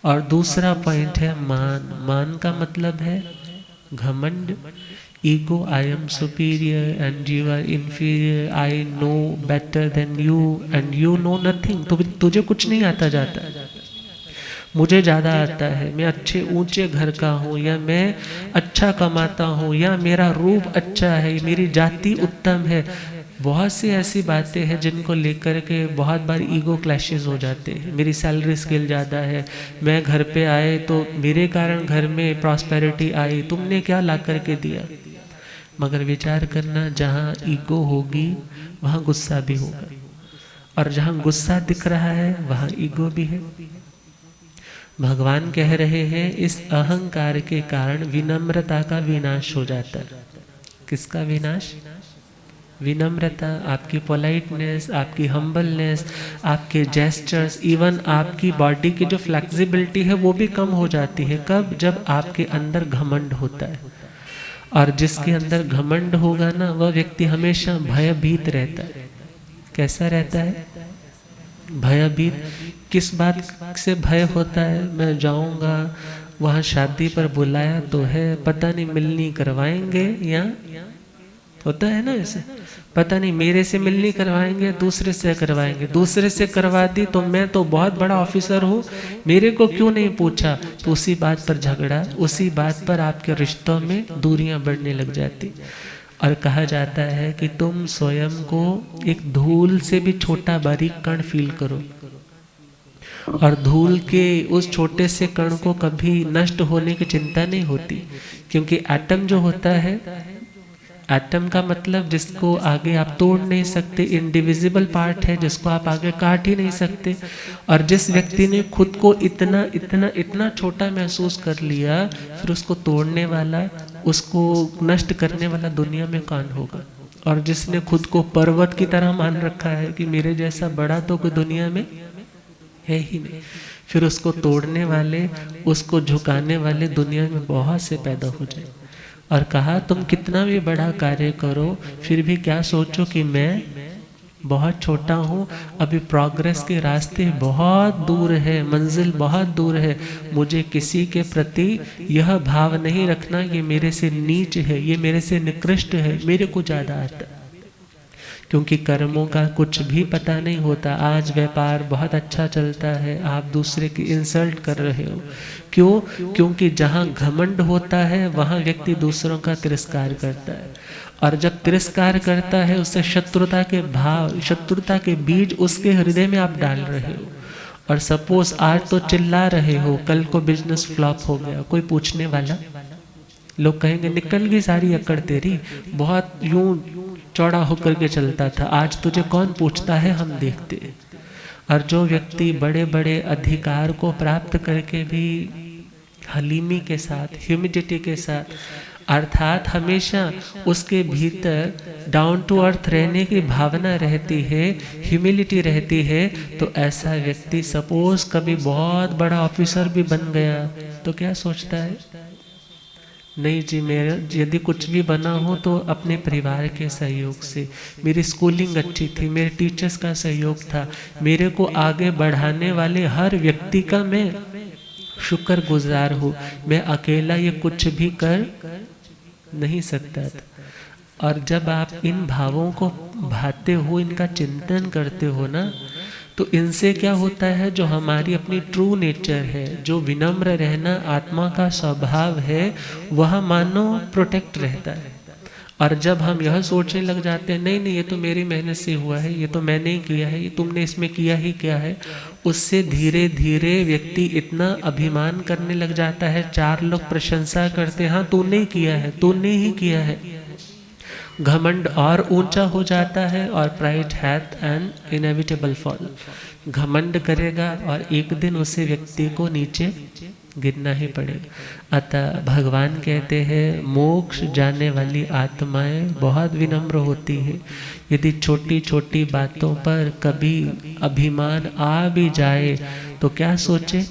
और दूसरा पॉइंट है मान। मान का मतलब है घमंड, ego, I am superior and you are inferior, I know better than you and you know nothing. तुझे कुछ नहीं आता जाता, मुझे ज़्यादा आता है, मैं अच्छे ऊंचे घर का हूँ, या मैं अच्छा कमाता हूँ, या मेरा रूप अच्छा है, मेरी जाति उत्तम है। बहुत सी ऐसी बातें हैं जिनको लेकर के बहुत बार ईगो क्लैशेस हो जाते हैं। मेरी सैलरी स्केल ज़्यादा है, मैं घर पे आए तो मेरे कारण घर में प्रॉस्पेरिटी आई, तुमने क्या ला करके दिया। मगर विचार करना, जहाँ ईगो होगी वहाँ गुस्सा भी होगा, और जहाँ गुस्सा दिख रहा है वहाँ ईगो भी है। भगवान कह रहे हैं इस अहंकार के कारण विनम्रता का विनाश हो जाता है। किसका विनाश? विनम्रता, आपकी पोलाइटनेस, आपकी हम्बलनेस, आपके जेस्चर्स, इवन आपकी बॉडी की जो फ्लेक्सिबिलिटी है वो भी कम हो जाती है। कब? जब आपके अंदर घमंड होता है। और जिसके अंदर घमंड होगा ना, वह व्यक्ति हमेशा भयभीत रहता है। कैसा रहता है? भयभीत। किस बात से भय होता है? मैं जाऊंगा वहाँ, शादी पर बुलाया तो है, पता नहीं मिलनी करवाएंगे, या होता है ना ऐसे, पता नहीं मेरे से मिलनी करवाएंगे, दूसरे से करवाएंगे, दूसरे से करवा दी तो मैं तो बहुत बड़ा ऑफिसर हूँ, मेरे को क्यों नहीं पूछा। तो उसी बात पर झगड़ा, उसी बात पर आपके रिश्तों में दूरियां बढ़ने लग जाती। और कहा जाता है कि तुम स्वयं को एक धूल से भी छोटा बारीक कण फील करो, और धूल के उस छोटे से कण को कभी नष्ट होने की चिंता नहीं होती, क्योंकि एटम जो होता है, एटम का मतलब जिसको आगे आप तोड़ नहीं सकते, इंडिविजिबल पार्ट है जिसको आप आगे काट ही नहीं सकते। और जिस व्यक्ति ने खुद को इतना इतना इतना छोटा महसूस कर लिया, फिर उसको तोड़ने वाला, उसको नष्ट करने वाला दुनिया में कौन होगा। और जिसने खुद को पर्वत की तरह मान रखा है कि मेरे जैसा बड़ा तो कोई दुनिया में है ही नहीं, फिर उसको तोड़ने वाले, उसको झुकाने वाले दुनिया में बहुत से पैदा हो जाए। और कहा तुम कितना भी बड़ा कार्य करो, फिर भी क्या सोचो कि मैं बहुत छोटा हूँ, अभी प्रोग्रेस के रास्ते बहुत दूर है, मंजिल बहुत दूर है। मुझे किसी के प्रति यह भाव नहीं रखना ये मेरे से नीच है, ये मेरे से निकृष्ट है, मेरे को ज़्यादा आता है। क्योंकि कर्मों का कुछ भी पता नहीं होता। आज व्यापार बहुत अच्छा चलता है, आप दूसरे की इंसल्ट कर रहे हो, क्यों? क्योंकि जहाँ घमंड होता है वहाँ व्यक्ति दूसरों का तिरस्कार करता है, और जब तिरस्कार करता है उससे शत्रुता के भाव, शत्रुता के बीज उसके हृदय में आप डाल रहे हो। और सपोज आज तो चिल्ला रहे हो, कल को बिजनेस फ्लॉप हो गया, कोई पूछने वाला? लोग कहेंगे निकल गई सारी अकड़ तेरी, बहुत यूं चौड़ा होकर के चलता था, आज तुझे कौन पूछता है, हम देखते। और जो व्यक्ति बड़े बड़े अधिकार को प्राप्त करके भी हलीमी के साथ, ह्यूमिडिटी के साथ, अर्थात हमेशा उसके भीतर डाउन टू अर्थ रहने की भावना रहती है, ह्यूमिलिटी रहती है, तो ऐसा व्यक्ति सपोज कभी बहुत बड़ा ऑफिसर भी बन गया तो क्या सोचता है? नहीं जी, मेरा यदि कुछ भी बना हो तो अपने परिवार के सहयोग से, मेरी स्कूलिंग अच्छी थी, मेरे टीचर्स का सहयोग था, मेरे को आगे बढ़ाने वाले हर व्यक्ति का मैं शुक्रगुजार हूँ, मैं अकेला ये कुछ भी कर नहीं सकता था। और जब आप इन भावों को भाते हो, इनका चिंतन करते हो ना, तो इनसे क्या होता है, जो हमारी अपनी ट्रू नेचर है, जो विनम्र रहना आत्मा का स्वभाव है, वह मानो प्रोटेक्ट रहता है। और जब हम यह सोचने लग जाते हैं नहीं नहीं ये तो मेरी मेहनत से हुआ है, ये तो मैंने ही किया है, ये तुमने इसमें किया ही क्या है, उससे धीरे धीरे व्यक्ति इतना अभिमान करने लग जाता है, चार लोग प्रशंसा करते हैं, हाँ तूने ही किया है, तूने ही किया है। घमंड और ऊंचा हो जाता है और pride hath N inevitable fall. घमंड करेगा और एक दिन उसे व्यक्ति को नीचे गिरना ही पड़ेगा। अतः भगवान कहते हैं मोक्ष जाने वाली आत्माएं बहुत विनम्र होती है। यदि छोटी छोटी बातों पर कभी अभिमान आ भी जाए तो क्या सोचे।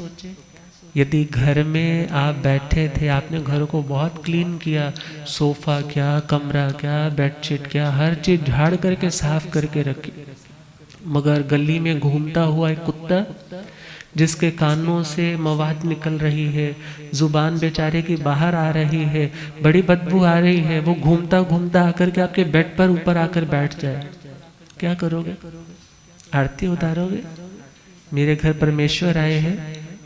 यदि घर में आप बैठे थे, आपने घर को बहुत क्लीन किया, सोफा क्या, कमरा क्या, बेडशीट क्या, हर चीज झाड़ करके साफ करके रखी, मगर गली में घूमता हुआ एक कुत्ता जिसके कानों से मवाद निकल रही है, जुबान बेचारे की बाहर आ रही है, बड़ी बदबू आ रही है, वो घूमता घूमता आकर के आपके बेड पर ऊपर आकर बैठ जाए, क्या करोगे? आरती उतारोगे? मेरे घर परमेश्वर आए हैं,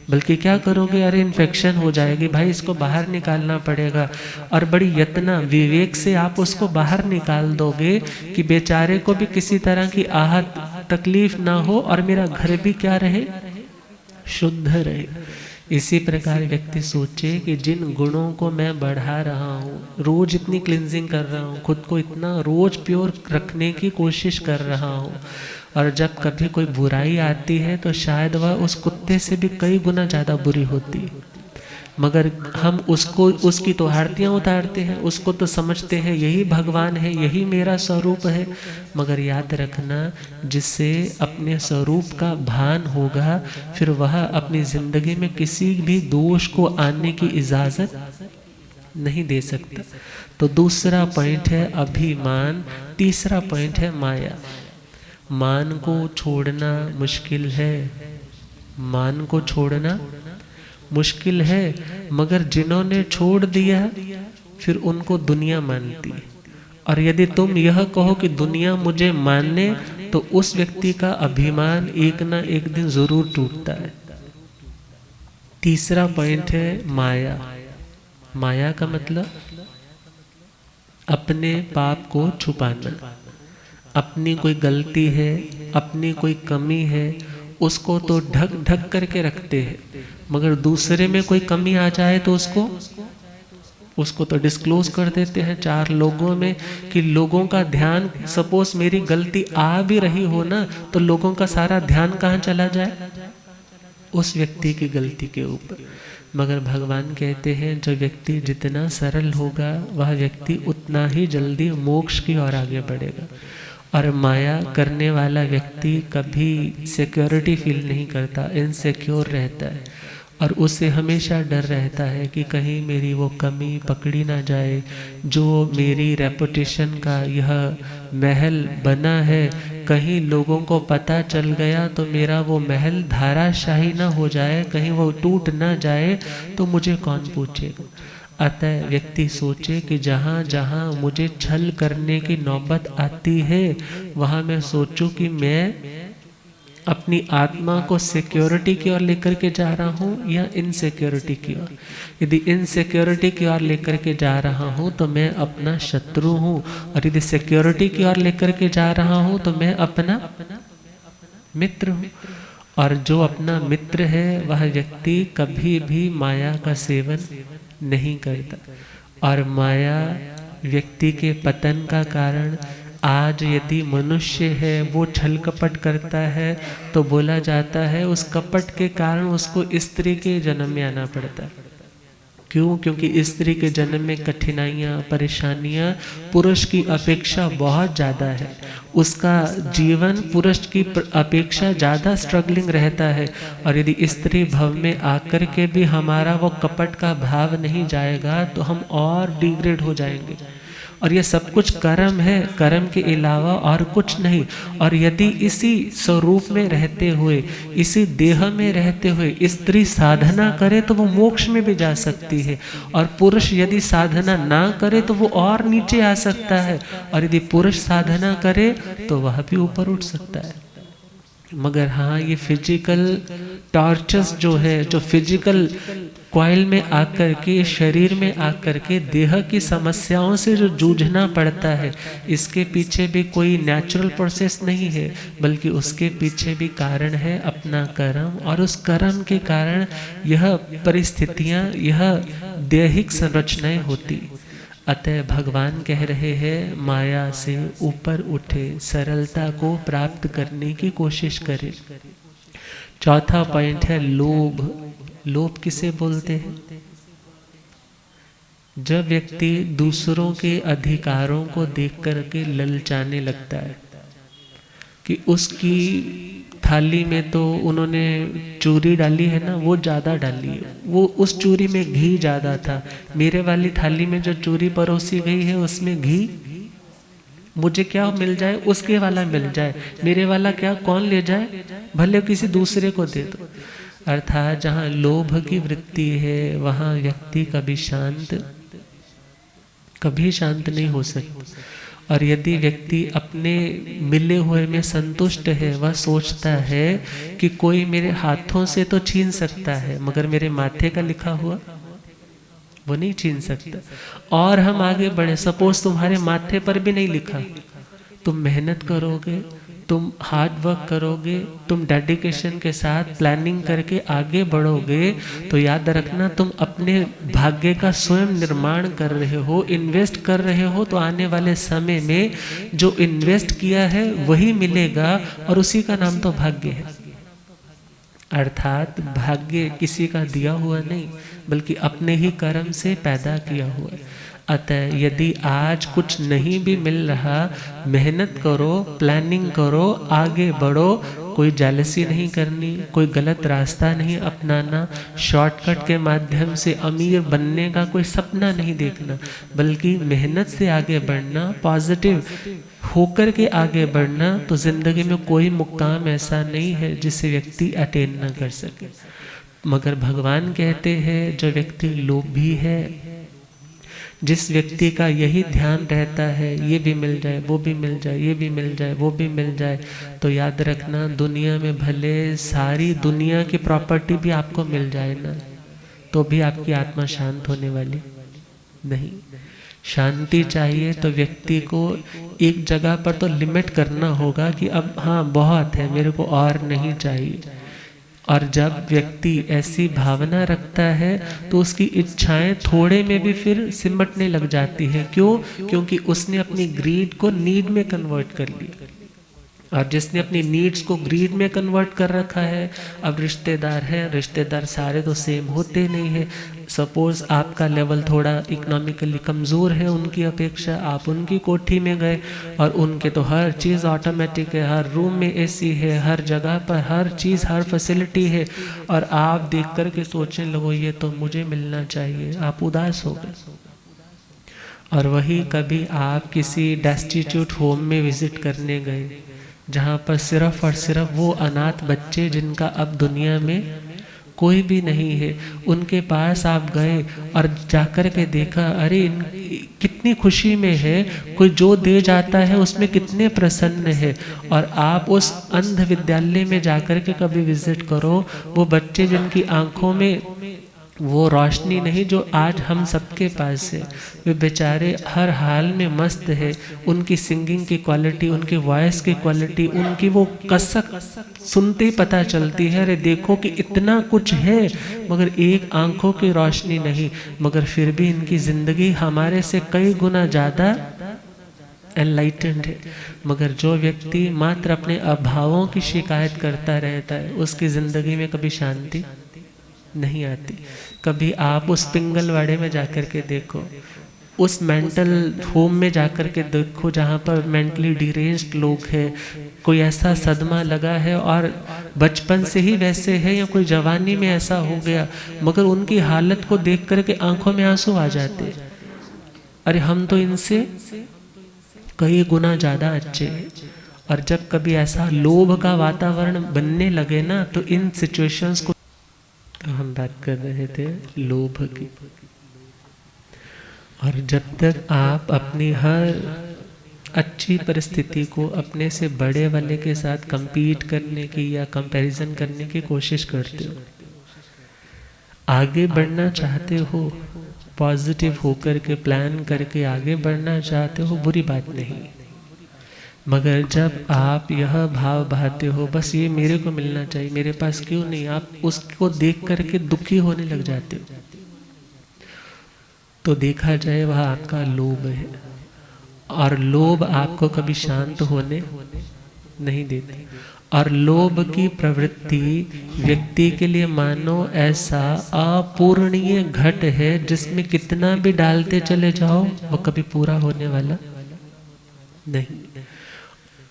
बल्कि क्या करोगे? अरे इन्फेक्शन हो जाएगी भाई, इसको बाहर निकालना पड़ेगा। और बड़ी यत्न विवेक से आप उसको बाहर निकाल दोगे कि बेचारे को भी किसी तरह की आहत तकलीफ ना हो और मेरा घर भी क्या रहे, शुद्ध रहे। इसी प्रकार व्यक्ति सोचे कि जिन गुणों को मैं बढ़ा रहा हूँ, रोज इतनी क्लिंजिंग कर रहा हूँ, खुद को इतना रोज प्योर रखने की कोशिश कर रहा हूँ, और जब कभी कोई बुराई आती है तो शायद वह उस कुत्ते से भी कई गुना ज़्यादा बुरी होती है, मगर हम उसकी तो आरतियाँ उतारते हैं, उसको तो समझते हैं यही भगवान है, यही मेरा स्वरूप है। मगर याद रखना, जिससे अपने स्वरूप का भान होगा फिर वह अपनी जिंदगी में किसी भी दोष को आने की इजाज़त नहीं दे सकता। तो दूसरा पॉइंट है अभिमान, तीसरा पॉइंट है माया। मान को छोड़ना मुश्किल है, मान को छोड़ना मुश्किल है, मगर जिन्होंने छोड़ दिया फिर उनको दुनिया मानती है। और यदि तुम यह कहो कि दुनिया मुझे माने तो उस व्यक्ति का अभिमान एक ना एक दिन जरूर टूटता है। तीसरा पॉइंट है माया। माया का मतलब अपने पाप को छुपाना। अपनी कोई गलती है, अपनी कोई कमी है, उसको तो ढक ढक करके रखते हैं, मगर दूसरे में कोई कमी आ जाए तो उसको तो डिस्क्लोज कर देते हैं 4 लोगों में, कि लोगों का ध्यान, सपोज मेरी गलती आ भी रही हो ना, तो लोगों का सारा ध्यान कहाँ चला जाए, उस व्यक्ति की गलती के ऊपर। मगर भगवान कहते हैं जो व्यक्ति जितना सरल होगा वह व्यक्ति उतना ही जल्दी मोक्ष की ओर आगे बढ़ेगा। और माया करने वाला व्यक्ति कभी सिक्योरिटी फील नहीं करता, इनसिक्योर रहता है, और उसे हमेशा डर रहता है कि कहीं मेरी वो कमी पकड़ी ना जाए, जो मेरी रेपुटेशन का यह महल बना है, कहीं लोगों को पता चल गया तो मेरा वो महल धाराशाही ना हो जाए, कहीं वो टूट ना जाए तो मुझे कौन पूछेगा। अतः व्यक्ति सोचे कि जहाँ जहाँ मुझे छल करने की नौबत आती है वहाँ मैं सोचूं कि मैं अपनी आत्मा को सिक्योरिटी की ओर लेकर के जा रहा हूँ या इनसिक्योरिटी की ओर। यदि इनसिक्योरिटी की ओर लेकर के जा रहा हूँ तो मैं अपना शत्रु हूँ, और यदि सिक्योरिटी की ओर लेकर के जा रहा हूँ तो मैं अपना मित्र हूँ। और जो अपना मित्र है वह व्यक्ति कभी भी माया का सेवन नहीं करता। और माया व्यक्ति के पतन का कारण, आज यदि मनुष्य है वो छल कपट करता है तो बोला जाता है उस कपट के कारण उसको स्त्री के जन्म में आना पड़ता है। क्यों? क्योंकि स्त्री के जन्म में कठिनाइयाँ, परेशानियाँ पुरुष की अपेक्षा बहुत ज़्यादा है। उसका जीवन पुरुष की अपेक्षा ज़्यादा स्ट्रगलिंग रहता है, और यदि स्त्री भव में आकर के भी हमारा वो कपट का भाव नहीं जाएगा तो हम और डिग्रेड हो जाएंगे। और ये सब कुछ कर्म है, कर्म के अलावा और कुछ नहीं। और यदि इसी स्वरूप में रहते हुए, इसी देह में रहते हुए स्त्री साधना करे तो वो मोक्ष में भी जा सकती है, और पुरुष यदि साधना ना करे तो वो और नीचे आ सकता है, और यदि पुरुष साधना करे तो वह भी ऊपर उठ सकता है। मगर हाँ, ये फिजिकल टॉर्चर्स जो है, जो फिजिकल कॉइल में आकर के, शरीर में आकर के देह की समस्याओं से जो जूझना पड़ता है, इसके पीछे भी कोई नेचुरल प्रोसेस नहीं है, बल्कि उसके पीछे भी कारण है अपना कर्म। और उस कर्म के कारण यह परिस्थितियाँ, यह दैहिक संरचनाएं होती। अतः भगवान कह रहे हैं माया से ऊपर उठे, सरलता को प्राप्त करने की कोशिश करें। चौथा पॉइंट है लोभ। लोभ किसे बोलते हैं? जब व्यक्ति दूसरों के अधिकारों को देख करके ललचाने लगता है कि उसकी थाली में तो उन्होंने चूरी डाली है ना, वो ज़्यादा डाली है, वो उस चूरी में घी ज़्यादा था, मेरे वाली थाली में जो चूरी परोसी गई है उसमें घी, मुझे क्या मिल जाए उसके वाला मिल जाए, मेरे वाला क्या कौन ले जाए, भले किसी दूसरे को दे दो। अर्थात जहाँ लोभ की वृत्ति है वहाँ व्यक्ति कभी शांत नहीं हो सकता। और यदि व्यक्ति अपने मिले हुए में संतुष्ट है, वह सोचता है कि कोई मेरे हाथों से तो छीन सकता है मगर मेरे माथे का लिखा हुआ वो नहीं छीन सकता। और हम आगे बढ़े, सपोज तुम्हारे माथे पर भी नहीं लिखा, तुम मेहनत करोगे, तुम हार्ड वर्क करोगे, तुम डेडिकेशन के साथ प्लानिंग करके आगे बढ़ोगे, तो याद रखना तुम अपने भाग्य का स्वयं निर्माण कर रहे हो, इन्वेस्ट कर रहे हो। तो आने वाले समय में जो इन्वेस्ट किया है वही मिलेगा, और उसी का नाम तो भाग्य है। अर्थात भाग्य किसी का दिया हुआ नहीं, बल्कि अपने ही कर्म से पैदा किया हुआ है। अतः यदि आज कुछ नहीं भी मिल रहा, मेहनत करो, प्लानिंग करो, आगे बढ़ो, कोई जेलसी नहीं करनी, कोई गलत रास्ता नहीं अपनाना, शॉर्टकट के माध्यम से अमीर बनने का कोई सपना नहीं देखना, बल्कि मेहनत से आगे बढ़ना, पॉजिटिव होकर के आगे बढ़ना। तो जिंदगी में कोई मुकाम ऐसा नहीं है जिसे व्यक्ति अटेन न कर सके। मगर भगवान कहते हैं जो व्यक्ति लोभी है, जिस व्यक्ति का यही ध्यान रहता है ये भी मिल जाए, वो भी मिल जाए, ये भी मिल जाए, वो भी मिल जाए, तो याद रखना दुनिया में भले सारी दुनिया की प्रॉपर्टी भी आपको मिल जाए ना, तो भी आपकी आत्मा शांत होने वाली नहीं। शांति चाहिए तो व्यक्ति को एक जगह पर तो लिमिट करना होगा कि अब हाँ बहुत है, मेरे को और नहीं चाहिए। और जब व्यक्ति ऐसी भावना रखता है तो उसकी इच्छाएं थोड़े में भी फिर सिमटने लग जाती हैं। क्यों? क्योंकि उसने अपनी ग्रीड को नीड में कन्वर्ट कर लिया। और जिसने अपनी नीड्स को ग्रीड में कन्वर्ट कर रखा है, अब रिश्तेदार हैं, रिश्तेदार सारे तो सेम होते नहीं हैं। सपोज आपका लेवल थोड़ा इकोनॉमिकली कमज़ोर है उनकी अपेक्षा, आप उनकी कोठी में गए और उनके तो हर चीज़ ऑटोमेटिक है, हर रूम में एसी है, हर जगह पर हर चीज़ हर फैसिलिटी है, और आप देख कर के सोचने लगो ये तो मुझे मिलना चाहिए, आप उदास हो गए। और वही कभी आप किसी डेस्टिट्यूट होम में विजिट करने गए, जहाँ पर सिर्फ और सिर्फ वो अनाथ बच्चे जिनका अब दुनिया में कोई भी नहीं है, उनके पास आप गए और जाकर के देखा, अरे कितनी खुशी में है, कोई जो दे जाता है उसमें कितने प्रसन्न है। और आप उस अंध विद्यालय में जाकर के कभी विजिट करो, वो बच्चे जिनकी आंखों में वो रोशनी नहीं जो आज हम सबके पास है, वे बेचारे हर हाल में मस्त है। उनकी सिंगिंग की क्वालिटी, उनकी वॉइस की क्वालिटी, उनकी वो कसक सुनते ही पता चलती है, अरे देखो कि इतना कुछ है, मगर एक आंखों की रोशनी नहीं, मगर फिर भी इनकी ज़िंदगी हमारे से कई गुना ज़्यादा एनलाइटेंड है। मगर जो व्यक्ति मात्र अपने अभावों की शिकायत करता रहता है, उसकी ज़िंदगी में कभी शांति नहीं आती। कभी आप उस पिंगलवाड़े में जाकर के देखो, उस मेंटल होम में जाकर के देखो जहाँ पर मेंटली डिरेंज्ड लोग हैं, कोई ऐसा सदमा लगा है और बचपन से ही वैसे है या कोई जवानी में ऐसा हो गया, मगर उनकी हालत को देख कर के आंखों में आंसू आ जाते, अरे हम तो इनसे कई गुना ज़्यादा अच्छे हैं। और जब कभी ऐसा लोभ का वातावरण बनने लगे ना, तो इन सिचुएशंस को हम बात कर रहे थे लोभ की। और जब तक आप अपनी हर अच्छी परिस्थिति को अपने से बड़े वाले के साथ compete करने की या कंपैरिजन करने की कोशिश करते हो, आगे बढ़ना चाहते हो, पॉजिटिव होकर के प्लान करके आगे बढ़ना चाहते हो, बुरी बात नहीं। मगर जब आप यह भाव बहाते हो बस ये मेरे को मिलना चाहिए, मेरे पास क्यों नहीं, आप उसको देख करके दुखी होने लग जाते हो। तो देखा जाए वह आपका लोभ है, और लोभ आपको कभी शांत होने नहीं देती। और लोभ की प्रवृत्ति व्यक्ति के लिए मानो ऐसा अपूर्णीय घट है जिसमें कितना भी डालते चले जाओ वो कभी पूरा होने वाला नहीं।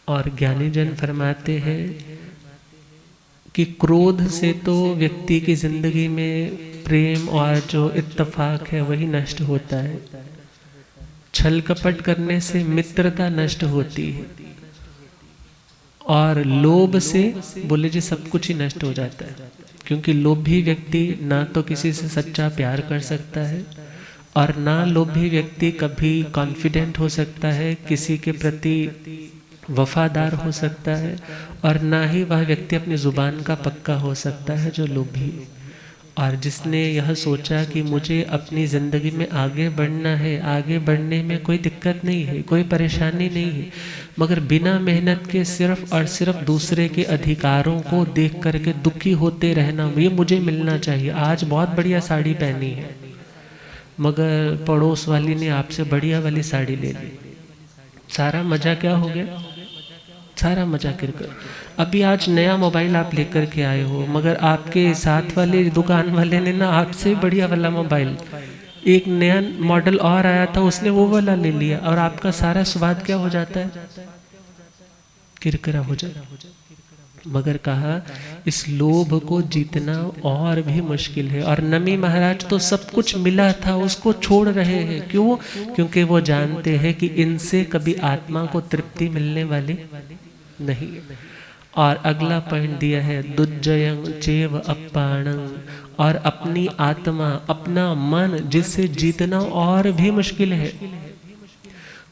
और ज्ञानी जन फरमाते हैं कि क्रोध से तो व्यक्ति की जिंदगी में प्रेम और जो इत्तेफाक है वही नष्ट होता है। छल कपट करने से मित्रता नष्ट होती है, और लोभ से बोले जी सब कुछ ही नष्ट हो जाता है। क्योंकि लोभी व्यक्ति ना तो किसी से सच्चा प्यार कर सकता है, और ना लोभी व्यक्ति कभी कॉन्फिडेंट हो सकता है, किसी के प्रति वफादार हो सकता है, और ना ही वह व्यक्ति अपनी जुबान का पक्का हो सकता है जो लोभी है। और जिसने यह सोचा कि मुझे अपनी ज़िंदगी में आगे बढ़ना है, आगे बढ़ने में कोई दिक्कत नहीं है, कोई परेशानी नहीं है, मगर बिना मेहनत के सिर्फ और सिर्फ दूसरे के अधिकारों को देख करके दुखी होते रहना, ये मुझे मिलना चाहिए। आज बहुत बढ़िया साड़ी पहनी है मगर पड़ोस वाली ने आपसे बढ़िया वाली साड़ी ले ली, सारा मजा क्या हो गया? सारा मजा किरकिर। अभी आज नया मोबाइल आप लेकर के आए हो, मगर आपके साथ वाले दुकान वाले ने ना आपसे बढ़िया वाला मोबाइल, एक नया मॉडल और आया था, उसने वो वाला ले लिया, और आपका सारा स्वाद क्या हो जाता है? किरकिरा हो जाता है। मगर कहा इस लोभ को जीतना और भी मुश्किल है। और नमी महाराज तो सब कुछ मिला था उसको छोड़ रहे हैं, क्यों? क्योंकि वो जानते हैं कि इनसे कभी आत्मा को तृप्ति मिलने वाली नहीं। और अगला पॉइंट दिया है दुज्जयं चेव अपाणं, और अपनी आत्मा, अपना मन, जिससे जीतना और भी मुश्किल है।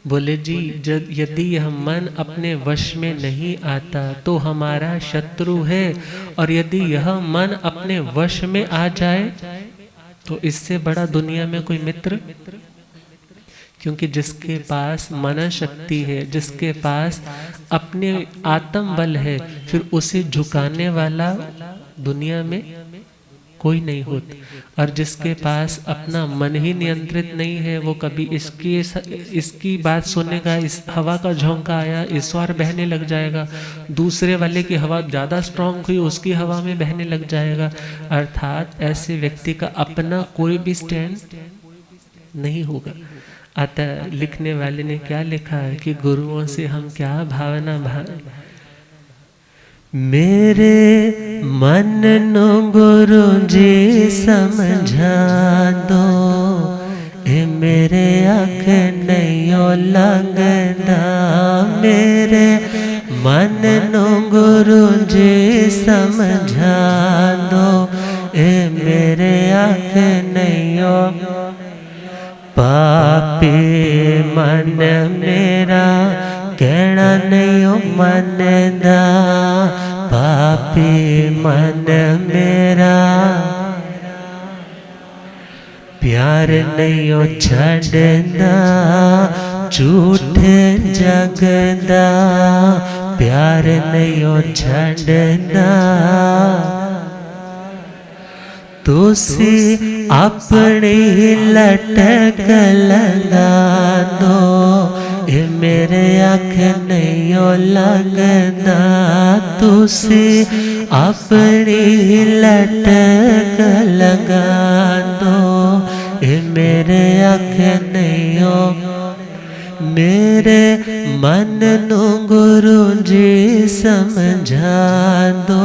बोले जी यदि यह मन अपने वश में नहीं आता तो हमारा शत्रु है, और यदि यह मन अपने वश में आ जाए तो इससे बड़ा दुनिया में कोई मित्र। क्योंकि जिसके पास मन शक्ति है, जिसके पास अपने आत्म बल है, फिर उसे झुकाने वाला दुनिया में कोई नहीं होता। और जिसके पास अपना मन ही नियंत्रित नहीं है, वो कभी इसकी बात सुनेगा, इस हवा का झोंका आया इस बार बहने लग जाएगा, दूसरे वाले की हवा ज़्यादा स्ट्रांग हुई उसकी हवा में बहने लग जाएगा। अर्थात ऐसे व्यक्ति का अपना कोई भी स्टैंड नहीं होगा। अतः लिखने वाले ने क्या लिखा है कि गुरुओं से हम क्या भावना मेरे मन नो गुरु जी समझा दो, ए मेरे आँख नहीं लगदा, मेरे मन नो गुरु जी समझा दो, ए मेरे आँख नहीं। पापी मन मेरा कहना नहीं मनदा, पापी मन मेरा प्यार नहीं छड़दा, झूठ जगदा प्यार नहीं छड़दा। तुसी अपनी लटक लगा दो, ए मेरे आँख नहीं लगदा, तुसी अपनी लटक लगा दो, ए मेरे आँख नहीं। मेरे मन नु गुरु जी समझा दो,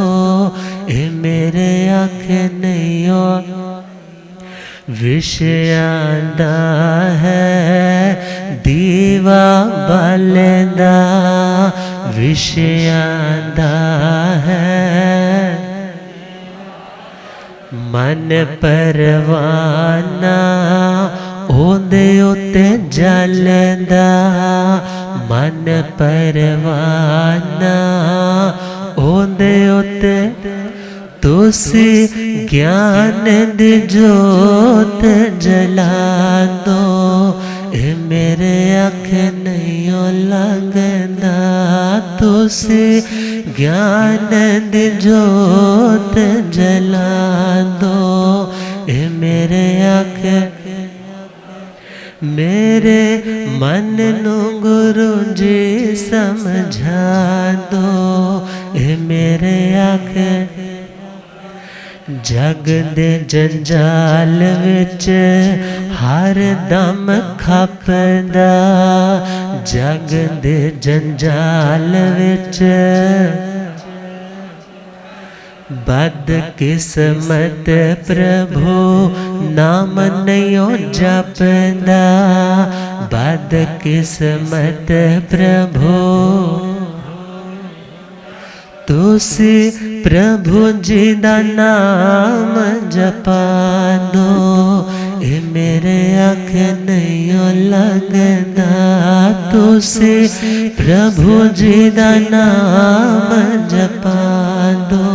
ए मेरे आँख नहीं। विषयां दा है दीवा बलदा, विषयां दा है मन परवाना, ओंदे उत्ते जलदा, मन परवाना ओंदे उत्ते। तुसी ज्ञान दी जोत जला दो, ए मेरे आँख नहीं लगदा, तुसी ज्ञान दी जोत जला दो, ए मेरे आँख। मेरे मन नू गुरु जी समझा दो, ए मेरे आख जग दे जंजाल विच हर दम खपदा, जग दे जंजाल विच बद किस्मत प्रभु नाम नहीं जपदा, बद किस्मत प्रभु तुसी प्रभु जी दा नाम जपा दो, ए मेरे अख नहीं लगदा, तुसी प्रभु जी दा नाम जपा दो,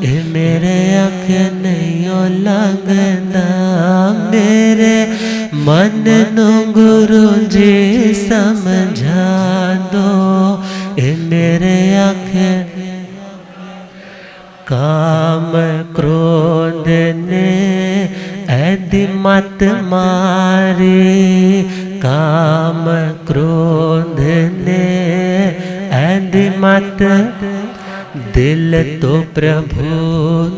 ए मेरे अख नहीं लगदा, मेरे मन नू गुरु जी समझा दो, ए मेरे अख काम क्रोध ने ऐदी मत मारी, काम क्रोध ने ऐदी मत, दिल तो प्रभु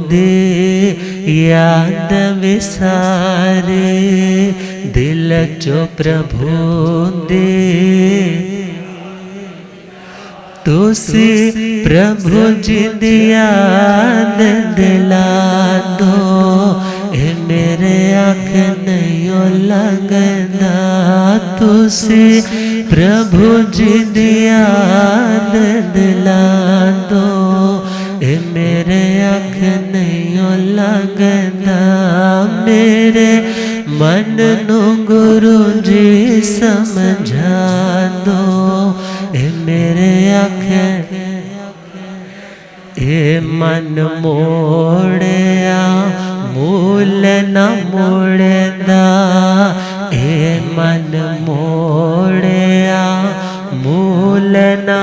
दी याद विसारे, दिल चो प्रभु दी तुसी प्रभु जी दी याद दिला दो, ए मेरे आँख नहीं लगदा, तुसी प्रभु जी दी याद दिला दो, ए मेरे आँख नहीं लगदा, मेरे मन नू गुरु जी समझा दो, ए मेरे आँख ए मन मोड़या मूल न मोड़दा, ए मन मोड़या मूल न,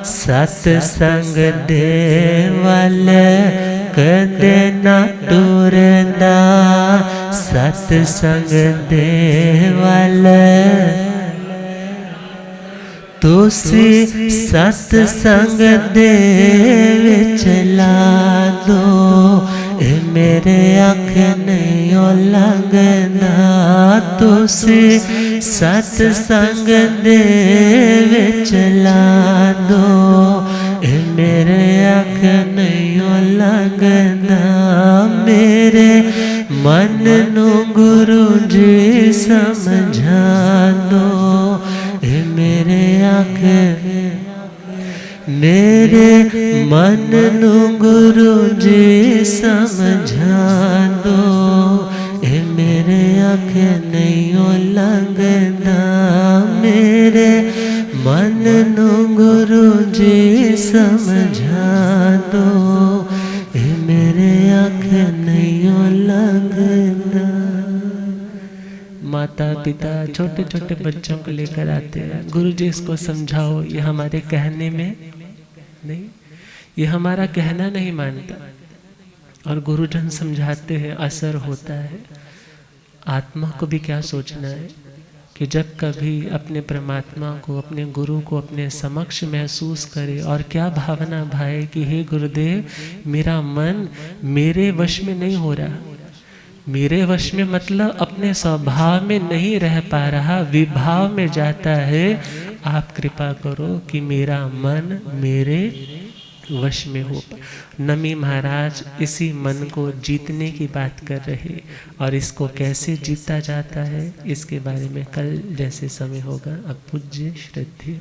सत्संग दे वल कदे न टुरदा, सत्संग दे वल तुसी सत्संग दे विच ला दो, ए मेरे अख नहीं लगदा, तुसी सत्संग दे विच ला दो, ए मेरे अख नहीं लगदा, मेरे मन नू गुरु जी समझा दो, ए मेरे आँख मेरे मन नू गुरु जी समझा दो, ए मेरे आँख नहीं लगदा, मेरे मन नू गुरु जी समझा दो, ए मेरे आँख नहीं लगदा। माता पिता छोटे छोटे बच्चों को लेकर आते हैं, गुरु जी इसको समझाओ, ये हमारे कहने में नहीं, ये हमारा कहना नहीं मानता, और गुरुजन समझाते हैं, असर होता है। आत्मा को भी क्या सोचना है कि जब कभी अपने परमात्मा को, अपने गुरु को अपने समक्ष महसूस करे और क्या भावना भाए कि हे गुरुदेव, मेरा मन मेरे वश में नहीं हो रहा, मेरे वश में मतलब अपने स्वभाव में नहीं रह पा रहा, विभाव में जाता है, आप कृपा करो कि मेरा मन मेरे वश में हो। नमी महाराज इसी मन को जीतने की बात कर रहे, और इसको कैसे जीता जाता है इसके बारे में कल जैसे समय होगा। अब पूज्य श्रद्धेय